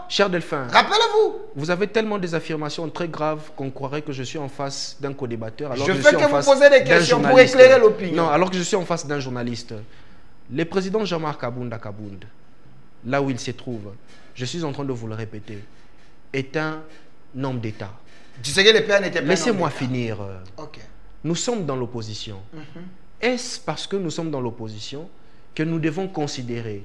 Cher Delphin, rappelez-vous. Vous avez tellement des affirmations très graves qu'on croirait que je suis en face d'un co-débatteur. Je fais que vous posez des questions pour éclairer l'opinion. Non, alors que je suis en face d'un journaliste. Le président Jean-Marc Kabound, là où il se trouve, je suis en train de vous le répéter, est un homme d'État. Tu sais que le père n'était pas. Laissez-moi finir. Ok. Nous sommes dans l'opposition. Est-ce parce que nous sommes dans l'opposition que nous devons considérer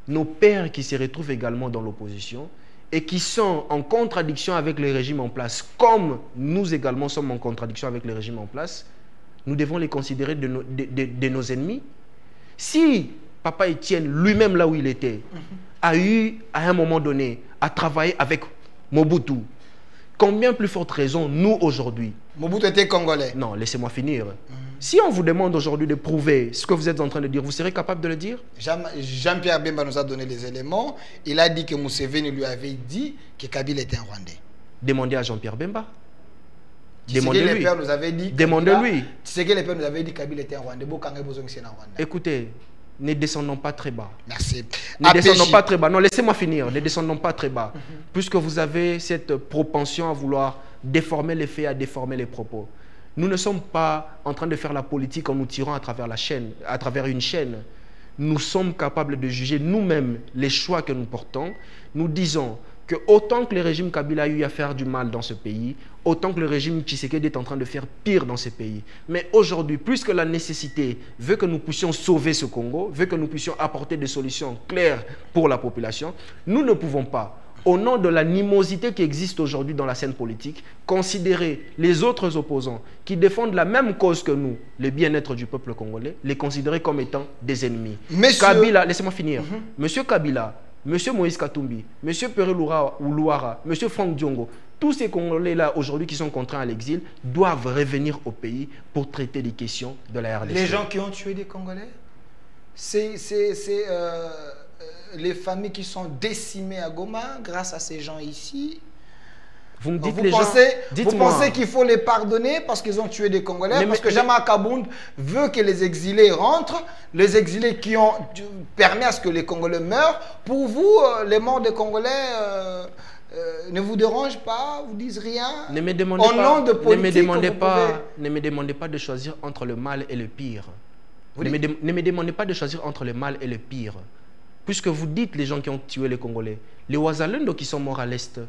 nos pères qui se retrouvent également dans l'opposition et qui sont en contradiction avec le régime en place, comme nous également sommes en contradiction avec le régime en place, nous devons les considérer de nos ennemis? Si Papa Etienne, lui-même là où il était, a eu à un moment donné à travailler avec Mobutu, combien plus forte raison nous aujourd'hui? Mobutu était congolais. Non, laissez-moi finir. Si on vous demande aujourd'hui de prouver ce que vous êtes en train de dire, vous serez capable de le dire? Jean-Pierre Bemba nous a donné les éléments. Il a dit que Museveni lui avait dit que Kabila était un Rwandais. Demandez à Jean-Pierre Bemba. Demandez-lui. Demandez-lui. Tu sais que les pères nous avaient dit que Kabila était un Rwandais. Écoutez, ne descendons pas très bas. Merci. Ne descendons pas très bas. Non, laissez-moi finir. Ne descendons pas très bas. Puisque vous avez cette propension à vouloir déformer les faits, à déformer les propos. Nous ne sommes pas en train de faire la politique en nous tirant à travers une chaîne. Nous sommes capables de juger nous-mêmes les choix que nous portons. Nous disons que autant que le régime Kabila a eu à faire du mal dans ce pays, autant que le régime Tshisekedi est en train de faire pire dans ce pays. Mais aujourd'hui, plus que la nécessité veut que nous puissions sauver ce Congo, veut que nous puissions apporter des solutions claires pour la population, nous ne pouvons pas, au nom de l'animosité qui existe aujourd'hui dans la scène politique, considérer les autres opposants qui défendent la même cause que nous, le bien-être du peuple congolais, les considérer comme étant des ennemis. Kabila, laissez-moi finir. Monsieur Kabila, Monsieur Moïse Katumbi, Monsieur Pere Louara, Monsieur Franck Diongo, tous ces Congolais-là aujourd'hui qui sont contraints à l'exil doivent revenir au pays pour traiter des questions de la RDC. Les gens qui ont tué des Congolais, c'est les familles qui sont décimées à Goma grâce à ces gens ici. Vous me dites vous pensez qu'il faut les pardonner parce qu'ils ont tué des Congolais, parce que Jean-Marc Kabound veut que les exilés rentrent, les exilés qui ont permis à ce que les Congolais meurent. Pour vous, les morts des Congolais ne vous dérangent pas, vous disent rien? Ne me demandez pas de choisir entre le mal et le pire. Ne me demandez pas de choisir entre le mal et le pire. Puisque vous dites les gens qui ont tué les Congolais, les Ouazalendo qui sont morts à l'Est,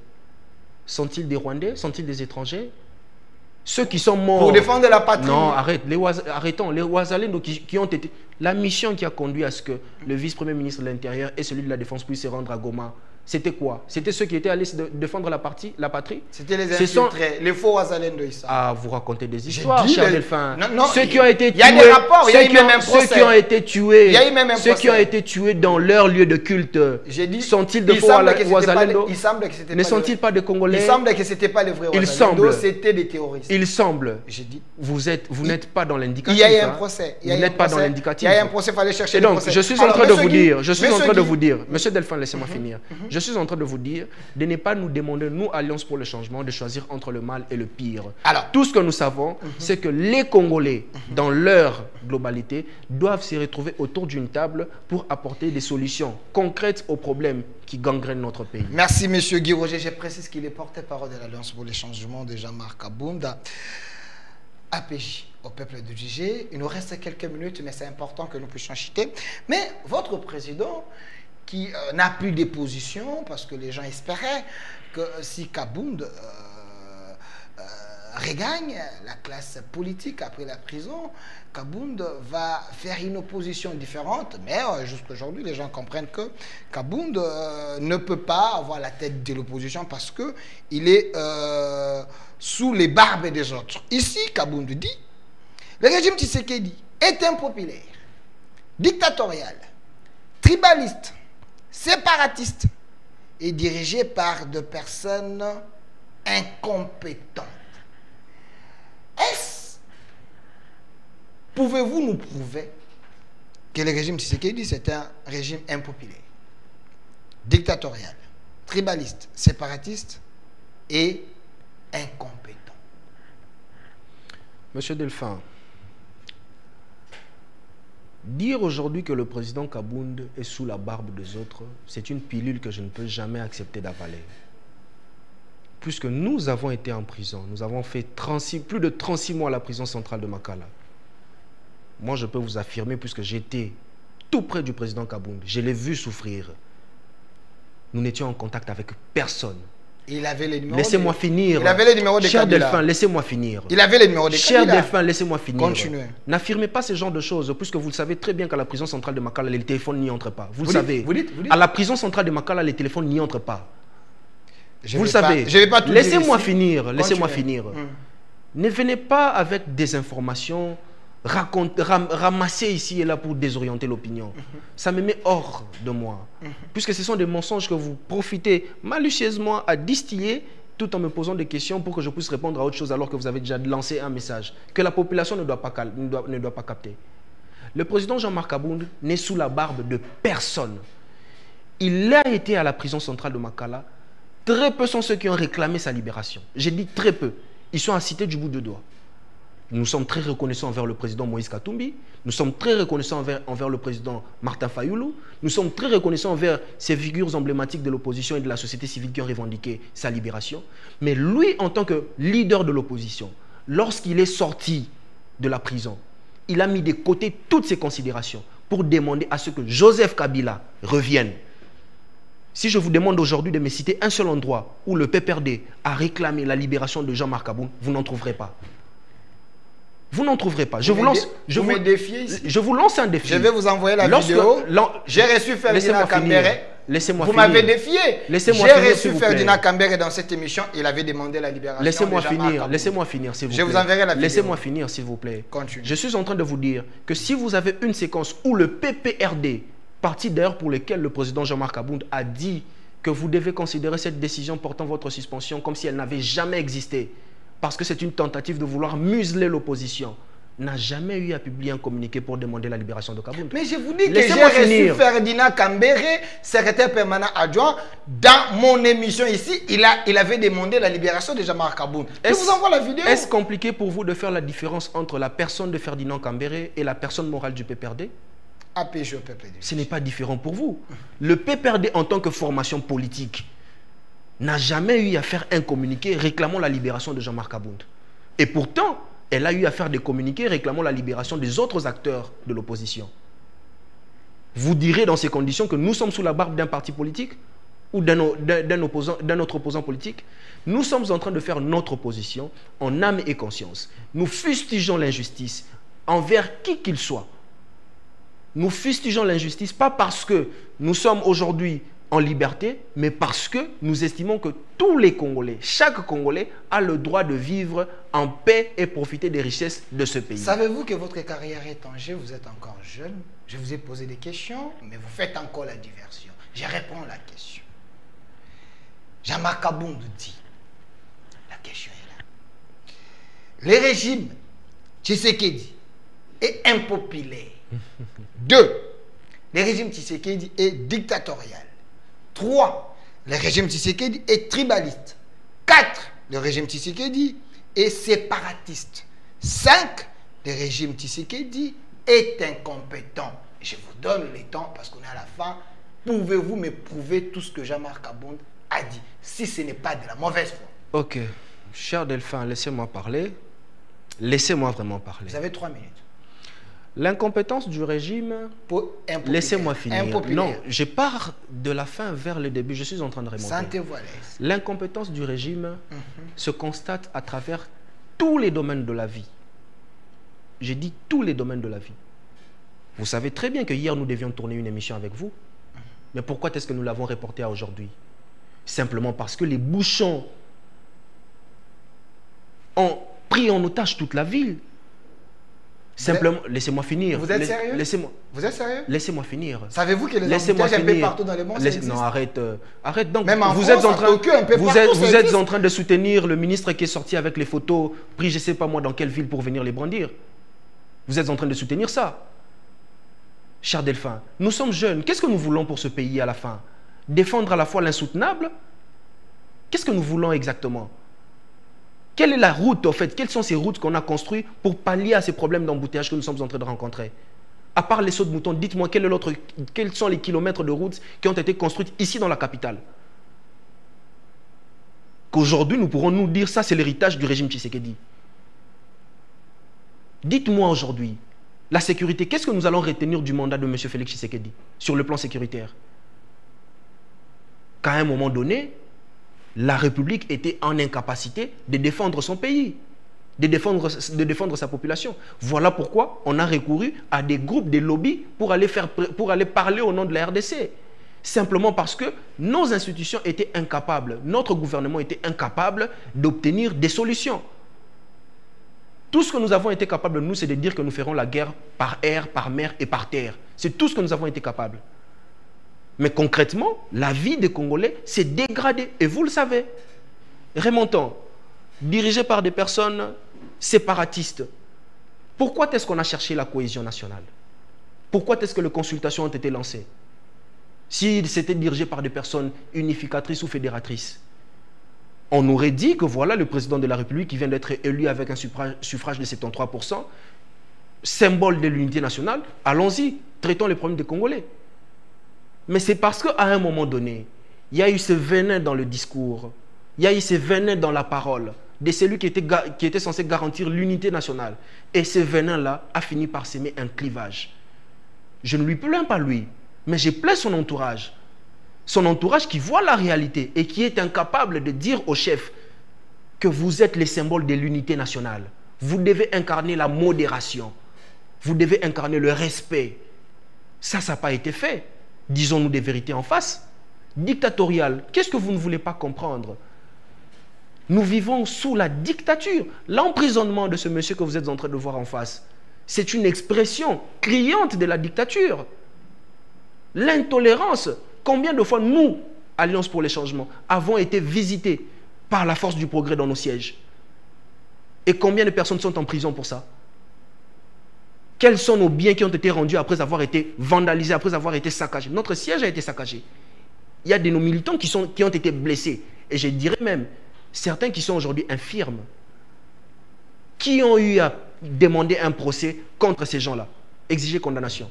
sont-ils des Rwandais? Sont-ils des étrangers? Ceux qui sont morts... Pour défendre la patrie. Non, arrêtons. Les Ouazalendo qui ont été... La mission qui a conduit à ce que le vice-premier ministre de l'Intérieur et celui de la Défense puissent se rendre à Goma, c'était quoi? C'était ceux qui étaient allés défendre la patrie? C'était les infiltrés, les faux Ouazalendo. Ah, vous racontez des histoires, cher Delphin. Ceux qui ont été tués... Il y a des rapports, il y a eu même un procès. Ceux qui ont été tués... Il y a eu même un procès. Ceux qui ont été tués dans leur lieu de culte, sont-ils de faux Ouazalendo? Il semble que c'était pas... Ne sont-ils pas des Congolais? Il semble que c'était pas les vrais Ouazalendo, c'était des terroristes. Il semble. J'ai dit... Vous n'êtes pas dans l'indicatif. Il y a eu un procès. Vous n'êtes pas dans l'indicatif. Il y a eu un procès, il fallait chercher le procès. Et donc, je suis en train de vous dire, Monsieur Delphin, laissez-moi finir. Je Je suis en train de vous dire de ne pas nous demander, nous, Alliance pour le changement, de choisir entre le mal et le pire. Alors, tout ce que nous savons, c'est que les Congolais, dans leur globalité, doivent se retrouver autour d'une table pour apporter des solutions concrètes aux problèmes qui gangrènent notre pays. Merci, M. Guy Roger. Je précise qu'il est porte-parole de l'Alliance pour le changement de Jean-Marc Abounda. APJ au peuple de juger. Il nous reste quelques minutes, mais c'est important que nous puissions chuter. Mais votre président, qui n'a plus de position, parce que les gens espéraient que si Kabound regagne la classe politique après la prison, Kabound va faire une opposition différente, mais jusqu'à aujourd'hui, les gens comprennent que Kabound ne peut pas avoir la tête de l'opposition parce qu'il est sous les barbes des autres. Ici, Kabound dit, le régime Tshisekedi est impopulaire, dictatorial, tribaliste, séparatiste et dirigé par des personnes incompétentes. Pouvez-vous nous prouver que le régime Tshisekedi c'est un régime impopulaire, dictatorial, tribaliste, séparatiste et incompétent? Monsieur Delphin, dire aujourd'hui que le président Kabound est sous la barbe des autres, c'est une pilule que je ne peux jamais accepter d'avaler. Puisque nous avons été en prison, nous avons fait plus de 36 mois à la prison centrale de Makala. Moi, je peux vous affirmer, puisque j'étais tout près du président Kabound, je l'ai vu souffrir. Nous n'étions en contact avec personne. Il avait les numéros. Laissez-moi finir. Il avait les numéros de Cher Kabila. Delphin, laissez-moi finir. Il avait les numéros de Cher Kabila. Delphin, laissez-moi finir. Continuez. N'affirmez pas ce genre de choses, puisque vous le savez très bien qu'à la prison centrale de Makala, les téléphones n'y entrent pas. Vous le savez. Vous dites. À la prison centrale de Makala, les téléphones n'y entrent pas. Vous le savez. Je vais pas tout laissez-moi finir. Laissez-moi finir. Hum. Ne venez pas avec des informations ramassées ici et là pour désorienter l'opinion. Ça me met hors de moi. Puisque ce sont des mensonges que vous profitez malicieusement à distiller tout en me posant des questions pour que je puisse répondre à autre chose alors que vous avez déjà lancé un message que la population ne doit pas capter. Le président Jean-Marc Abound n'est sous la barbe de personne. Il a été à la prison centrale de Makala. Très peu sont ceux qui ont réclamé sa libération. J'ai dit très peu. Ils sont à citer du bout de doigts. Nous sommes très reconnaissants envers le président Moïse Katumbi. Nous sommes très reconnaissants envers le président Martin Fayoulou. Nous sommes très reconnaissants envers ces figures emblématiques de l'opposition et de la société civile qui ont revendiqué sa libération. Mais lui, en tant que leader de l'opposition, lorsqu'il est sorti de la prison, il a mis de côté toutes ses considérations pour demander à ce que Joseph Kabila revienne. Si je vous demande aujourd'hui de me citer un seul endroit où le PPRD a réclamé la libération de Jean-Marc Abound, vous n'en trouverez pas. Vous n'en trouverez pas. Je vous lance un défi. Je vais vous envoyer la vidéo. J'ai reçu Ferdinand Kambere. Laissez-moi finir. Vous m'avez défié. J'ai reçu Ferdinand Kambere dans cette émission. Il avait demandé la libération. Laissez-moi finir. Laissez-moi finir, s'il vous plaît. Je vous enverrai la vidéo. Laissez-moi finir, s'il vous plaît. Continue. Je suis en train de vous dire que si vous avez une séquence où le PPRD, parti d'ailleurs pour lequel le président Jean-Marc Abound a dit que vous devez considérer cette décision portant votre suspension comme si elle n'avait jamais existé, parce que c'est une tentative de vouloir museler l'opposition, n'a jamais eu à publier un communiqué pour demander la libération de Kabound. Mais je vous dis que j'ai reçu Ferdinand Kambere, secrétaire permanent adjoint, dans mon émission ici, il avait demandé la libération de Jean-Marc Kabound. Je vous envoie la vidéo. Est-ce compliqué pour vous de faire la différence entre la personne de Ferdinand Kambere et la personne morale du PPRD? APJ au PPRD. Ce n'est pas différent pour vous. Le PPRD, en tant que formation politique, n'a jamais eu à faire un communiqué réclamant la libération de Jean-Marc Abound. Et pourtant, elle a eu à faire des communiqués réclamant la libération des autres acteurs de l'opposition. Vous direz dans ces conditions que nous sommes sous la barbe d'un parti politique ou d'un autre opposant politique. Nous sommes en train de faire notre opposition en âme et conscience. Nous fustigeons l'injustice envers qui qu'il soit. Nous fustigeons l'injustice pas parce que nous sommes aujourd'hui en liberté, mais parce que nous estimons que tous les Congolais, chaque Congolais a le droit de vivre en paix et profiter des richesses de ce pays. Savez-vous que votre carrière est en jeu? Vous êtes encore jeune. Je vous ai posé des questions, mais vous faites encore la diversion. Je réponds à la question. Jean-Marc Abound dit, la question est là. Le régime Tshisekedi est impopulaire. 2. Le régime Tshisekedi est dictatorial. 3. le régime Tshisekedi est tribaliste. 4, le régime Tshisekedi est séparatiste. 5, le régime Tshisekedi est incompétent. Je vous donne le temps parce qu'on est à la fin. Pouvez-vous me prouver tout ce que Jean-Marc Abound a dit, si ce n'est pas de la mauvaise foi? Ok. Cher Delphin, laissez-moi parler. Laissez-moi vraiment parler. Vous avez 3 minutes. L'incompétence du régime... Laissez-moi finir. Non, je pars de la fin vers le début. Je suis en train de remonter. Sentez-vous à l'aise. L'incompétence du régime se constate à travers tous les domaines de la vie. J'ai dit tous les domaines de la vie. Vous savez très bien que hier, nous devions tourner une émission avec vous. Mais pourquoi est-ce que nous l'avons reporté à aujourd'hui? Simplement parce que les bouchons ont pris en otage toute la ville. Simplement, laissez-moi finir. Vous êtes sérieux? Laissez-moi. Vous êtes sérieux? Laissez-moi finir. Savez-vous que les embouteillages un peu partout dans le monde, non, arrête. Arrête donc. Même en vous France, êtes en train, vous êtes en train de soutenir le ministre qui est sorti avec les photos, pris je ne sais pas moi dans quelle ville pour venir les brandir. Vous êtes en train de soutenir ça. Cher Delphin, nous sommes jeunes. Qu'est-ce que nous voulons pour ce pays à la fin? Défendre à la fois l'insoutenable? Qu'est-ce que nous voulons exactement? Quelle est la route, en fait? Quelles sont ces routes qu'on a construites pour pallier à ces problèmes d'embouteillage que nous sommes en train de rencontrer? À part les sauts de moutons, dites-moi quels sont les kilomètres de routes qui ont été construites ici dans la capitale? Qu'aujourd'hui, nous pourrons nous dire ça, c'est l'héritage du régime Tshisekedi. Dites-moi aujourd'hui, la sécurité, qu'est-ce que nous allons retenir du mandat de M. Félix Tshisekedi sur le plan sécuritaire? Qu'à un moment donné, la République était en incapacité de défendre son pays, de défendre sa population. Voilà pourquoi on a recouru à des groupes, des lobbies pour aller parler au nom de la RDC. Simplement parce que nos institutions étaient incapables, notre gouvernement était incapable d'obtenir des solutions. Tout ce que nous avons été capables, nous, c'est de dire que nous ferons la guerre par air, par mer et par terre. C'est tout ce que nous avons été capables. Mais concrètement, la vie des Congolais s'est dégradée. Et vous le savez. Remontons. Dirigé par des personnes séparatistes. Pourquoi est-ce qu'on a cherché la cohésion nationale? Pourquoi est-ce que les consultations ont été lancées? Si c'était dirigé par des personnes unificatrices ou fédératrices, on aurait dit que voilà le président de la République qui vient d'être élu avec un suffrage de 73%, symbole de l'unité nationale, allons-y, traitons les problèmes des Congolais. Mais c'est parce qu'à un moment donné, il y a eu ce venin dans le discours, il y a eu ce venin dans la parole de celui qui était censé garantir l'unité nationale. Et ce venin-là a fini par s'aimer un clivage. Je ne lui plains pas lui, mais je plains son entourage. Son entourage qui voit la réalité et qui est incapable de dire au chef que vous êtes les symboles de l'unité nationale. Vous devez incarner la modération. Vous devez incarner le respect. Ça n'a pas été fait. Disons-nous des vérités en face. Dictatorial, qu'est-ce que vous ne voulez pas comprendre? Nous vivons sous la dictature. L'emprisonnement de ce monsieur que vous êtes en train de voir en face, c'est une expression criante de la dictature. L'intolérance. Combien de fois nous, Alliance pour les changements, avons été visités par la force du progrès dans nos sièges? Et combien de personnes sont en prison pour ça? Quels sont nos biens qui ont été rendus après avoir été vandalisés, après avoir été saccagés? Notre siège a été saccagé. Il y a de nos militants qui ont été blessés. Et je dirais même, certains qui sont aujourd'hui infirmes, qui ont eu à demander un procès contre ces gens-là, exiger condamnation.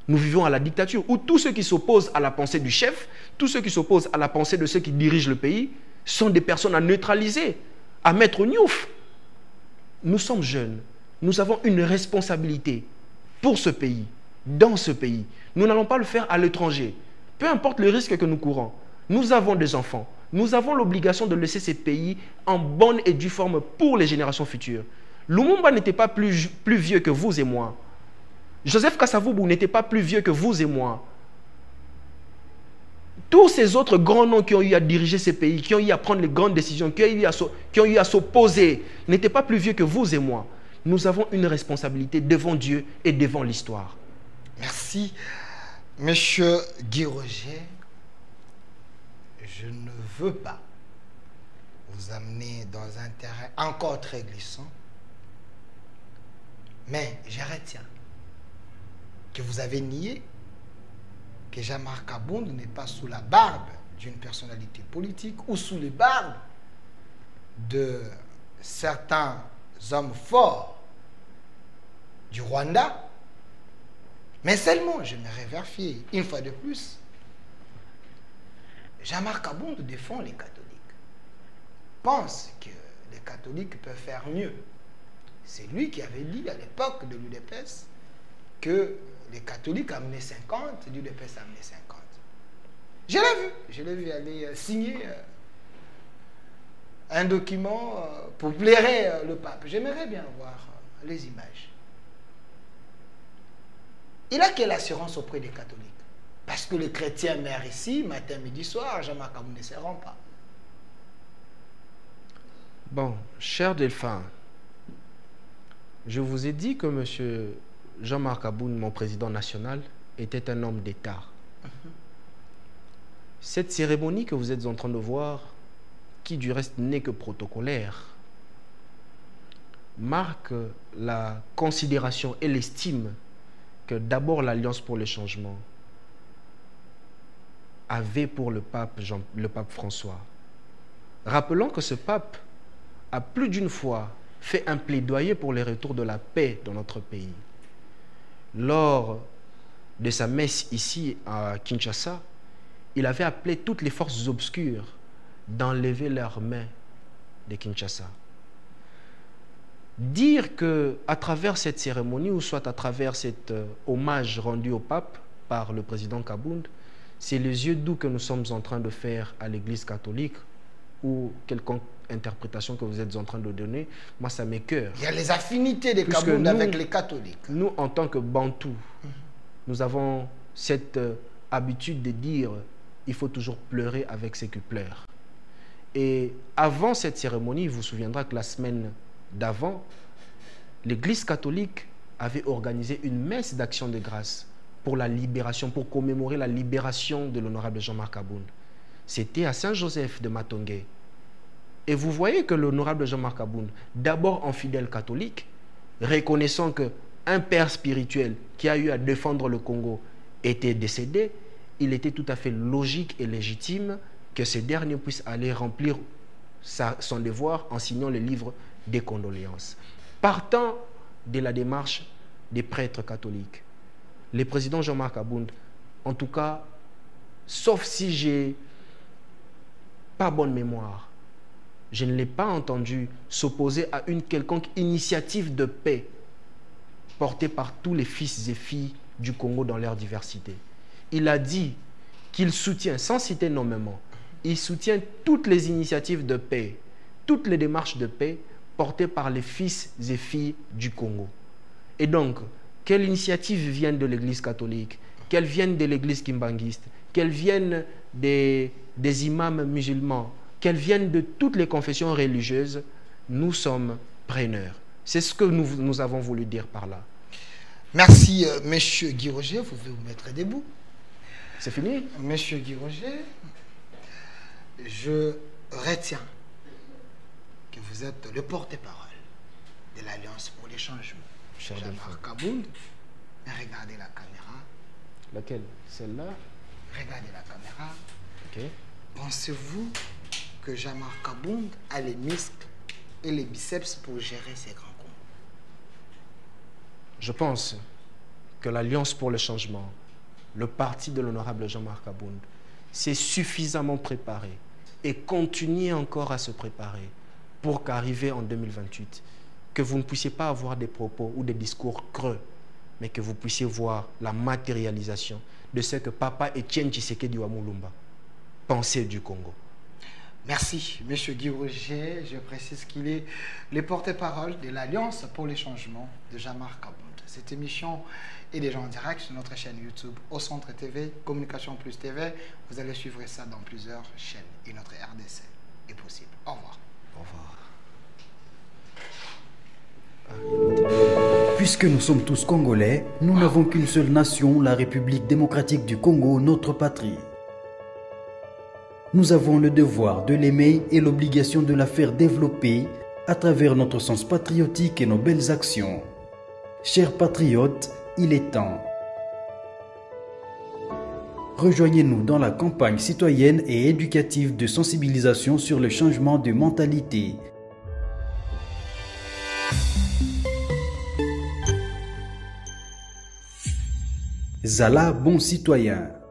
Nous vivons à la dictature où tous ceux qui s'opposent à la pensée du chef, tous ceux qui s'opposent à la pensée de ceux qui dirigent le pays, sont des personnes à neutraliser, à mettre au gnouf. Nous sommes jeunes. Nous avons une responsabilité pour ce pays, dans ce pays. Nous n'allons pas le faire à l'étranger. Peu importe le risque que nous courons. Nous avons des enfants. Nous avons l'obligation de laisser ces pays en bonne et due forme pour les générations futures. Lumumba n'était pas plus vieux que vous et moi. Joseph Kasavubu n'était pas plus vieux que vous et moi. Tous ces autres grands noms qui ont eu à diriger ces pays, qui ont eu à prendre les grandes décisions, qui ont eu à s'opposer, n'étaient pas plus vieux que vous et moi. Nous avons une responsabilité devant Dieu et devant l'histoire. Merci. Monsieur Guy Roger, je ne veux pas vous amener dans un terrain encore très glissant, mais je retiens que vous avez nié que Jean-Marc Abound n'est pas sous la barbe d'une personnalité politique ou sous les barbes de certains hommes forts du Rwanda. Mais seulement, j'aimerais vérifier une fois de plus, Jean-Marc Abound défend les catholiques, pense que les catholiques peuvent faire mieux. C'est lui qui avait dit à l'époque de l'UDPS que les catholiques amenaient 50, l'UDPS amenait 50. Je l'ai vu aller signer un document pour blairer le pape. J'aimerais bien voir les images. Il a quelle assurance auprès des catholiques? Parce que les chrétiens meurent ici, matin, midi, soir, Jean-Marc Abound ne se rend pas. Bon, cher Delphin, je vous ai dit que M. Jean-Marc Abound, mon président national, était un homme d'État. Cette cérémonie que vous êtes en train de voir, qui du reste n'est que protocolaire, marque la considération et l'estime que d'abord l'Alliance pour le changement avait pour le pape François. Rappelons que ce pape a plus d'une fois fait un plaidoyer pour le retour de la paix dans notre pays. Lors de sa messe ici à Kinshasa, il avait appelé toutes les forces obscures d'enlever leurs mains de Kinshasa. Dire qu'à travers cette cérémonie, ou soit à travers cet hommage rendu au pape par le président Kabound, c'est les yeux doux que nous sommes en train de faire à l'Église catholique, ou quelconque interprétation que vous êtes en train de donner, moi ça m'écoeure. Il y a les affinités des Kabound avec les catholiques. Nous, en tant que Bantous, nous avons cette habitude de dire il faut toujours pleurer avec ceux qui pleurent. Et avant cette cérémonie, vous vous souviendrez que la semaine d'avant, l'Église catholique avait organisé une messe d'action de grâce pour la libération, pour commémorer la libération de l'honorable Jean-Marc Abound. C'était à Saint-Joseph de Matongué. Et vous voyez que l'honorable Jean-Marc Abound, d'abord en fidèle catholique, reconnaissant qu'un père spirituel qui a eu à défendre le Congo était décédé, il était tout à fait logique et légitime que ce dernier puisse aller remplir son devoir en signant le livre des condoléances. Partant de la démarche des prêtres catholiques, le président Jean-Marc Abound, en tout cas, sauf si j'ai pas bonne mémoire, je ne l'ai pas entendu s'opposer à une quelconque initiative de paix portée par tous les fils et filles du Congo dans leur diversité. Il a dit qu'il soutient, sans citer nommément, il soutient toutes les initiatives de paix, toutes les démarches de paix portées par les fils et filles du Congo. Et donc, quelle initiative vienne de l'Église catholique, qu'elle vienne de l'Église kimbanguiste, qu'elle vienne des imams musulmans, qu'elle vienne de toutes les confessions religieuses, nous sommes preneurs. C'est ce que nous avons voulu dire par là. Merci, Monsieur Guy Roger. Vous pouvez vous mettre debout. C'est fini? Monsieur Guy Roger, je retiens que vous êtes le porte-parole de l'Alliance pour les changements. Jean-Marc Abound, regardez la caméra. Laquelle? Celle-là? Regardez la caméra. Ok. Pensez-vous que Jean-Marc Abound a les muscles et les biceps pour gérer ces grands combats? Je pense que l'Alliance pour le changement, le parti de l'honorable Jean-Marc Abound, s'est suffisamment préparé et continue encore à se préparer pour qu'arrivé en 2028, que vous ne puissiez pas avoir des propos ou des discours creux, mais que vous puissiez voir la matérialisation de ce que Papa Etienne Tshisekedi Wamulumba pensait du Congo. Merci, Monsieur Guy Roger. Je précise qu'il est le porte-parole de l'Alliance pour les changements de Jean-Marc Abound. Cette émission est déjà en direct sur notre chaîne YouTube Au Centre TV, Communication Plus TV. Vous allez suivre ça dans plusieurs chaînes et notre RDC est possible. Au revoir. Au revoir. Puisque nous sommes tous Congolais, nous n'avons qu'une seule nation, la République démocratique du Congo, notre patrie. Nous avons le devoir de l'aimer et l'obligation de la faire développer à travers notre sens patriotique et nos belles actions. Chers patriotes, il est temps. Rejoignez-nous dans la campagne citoyenne et éducative de sensibilisation sur le changement de mentalité. Zala, bon citoyen.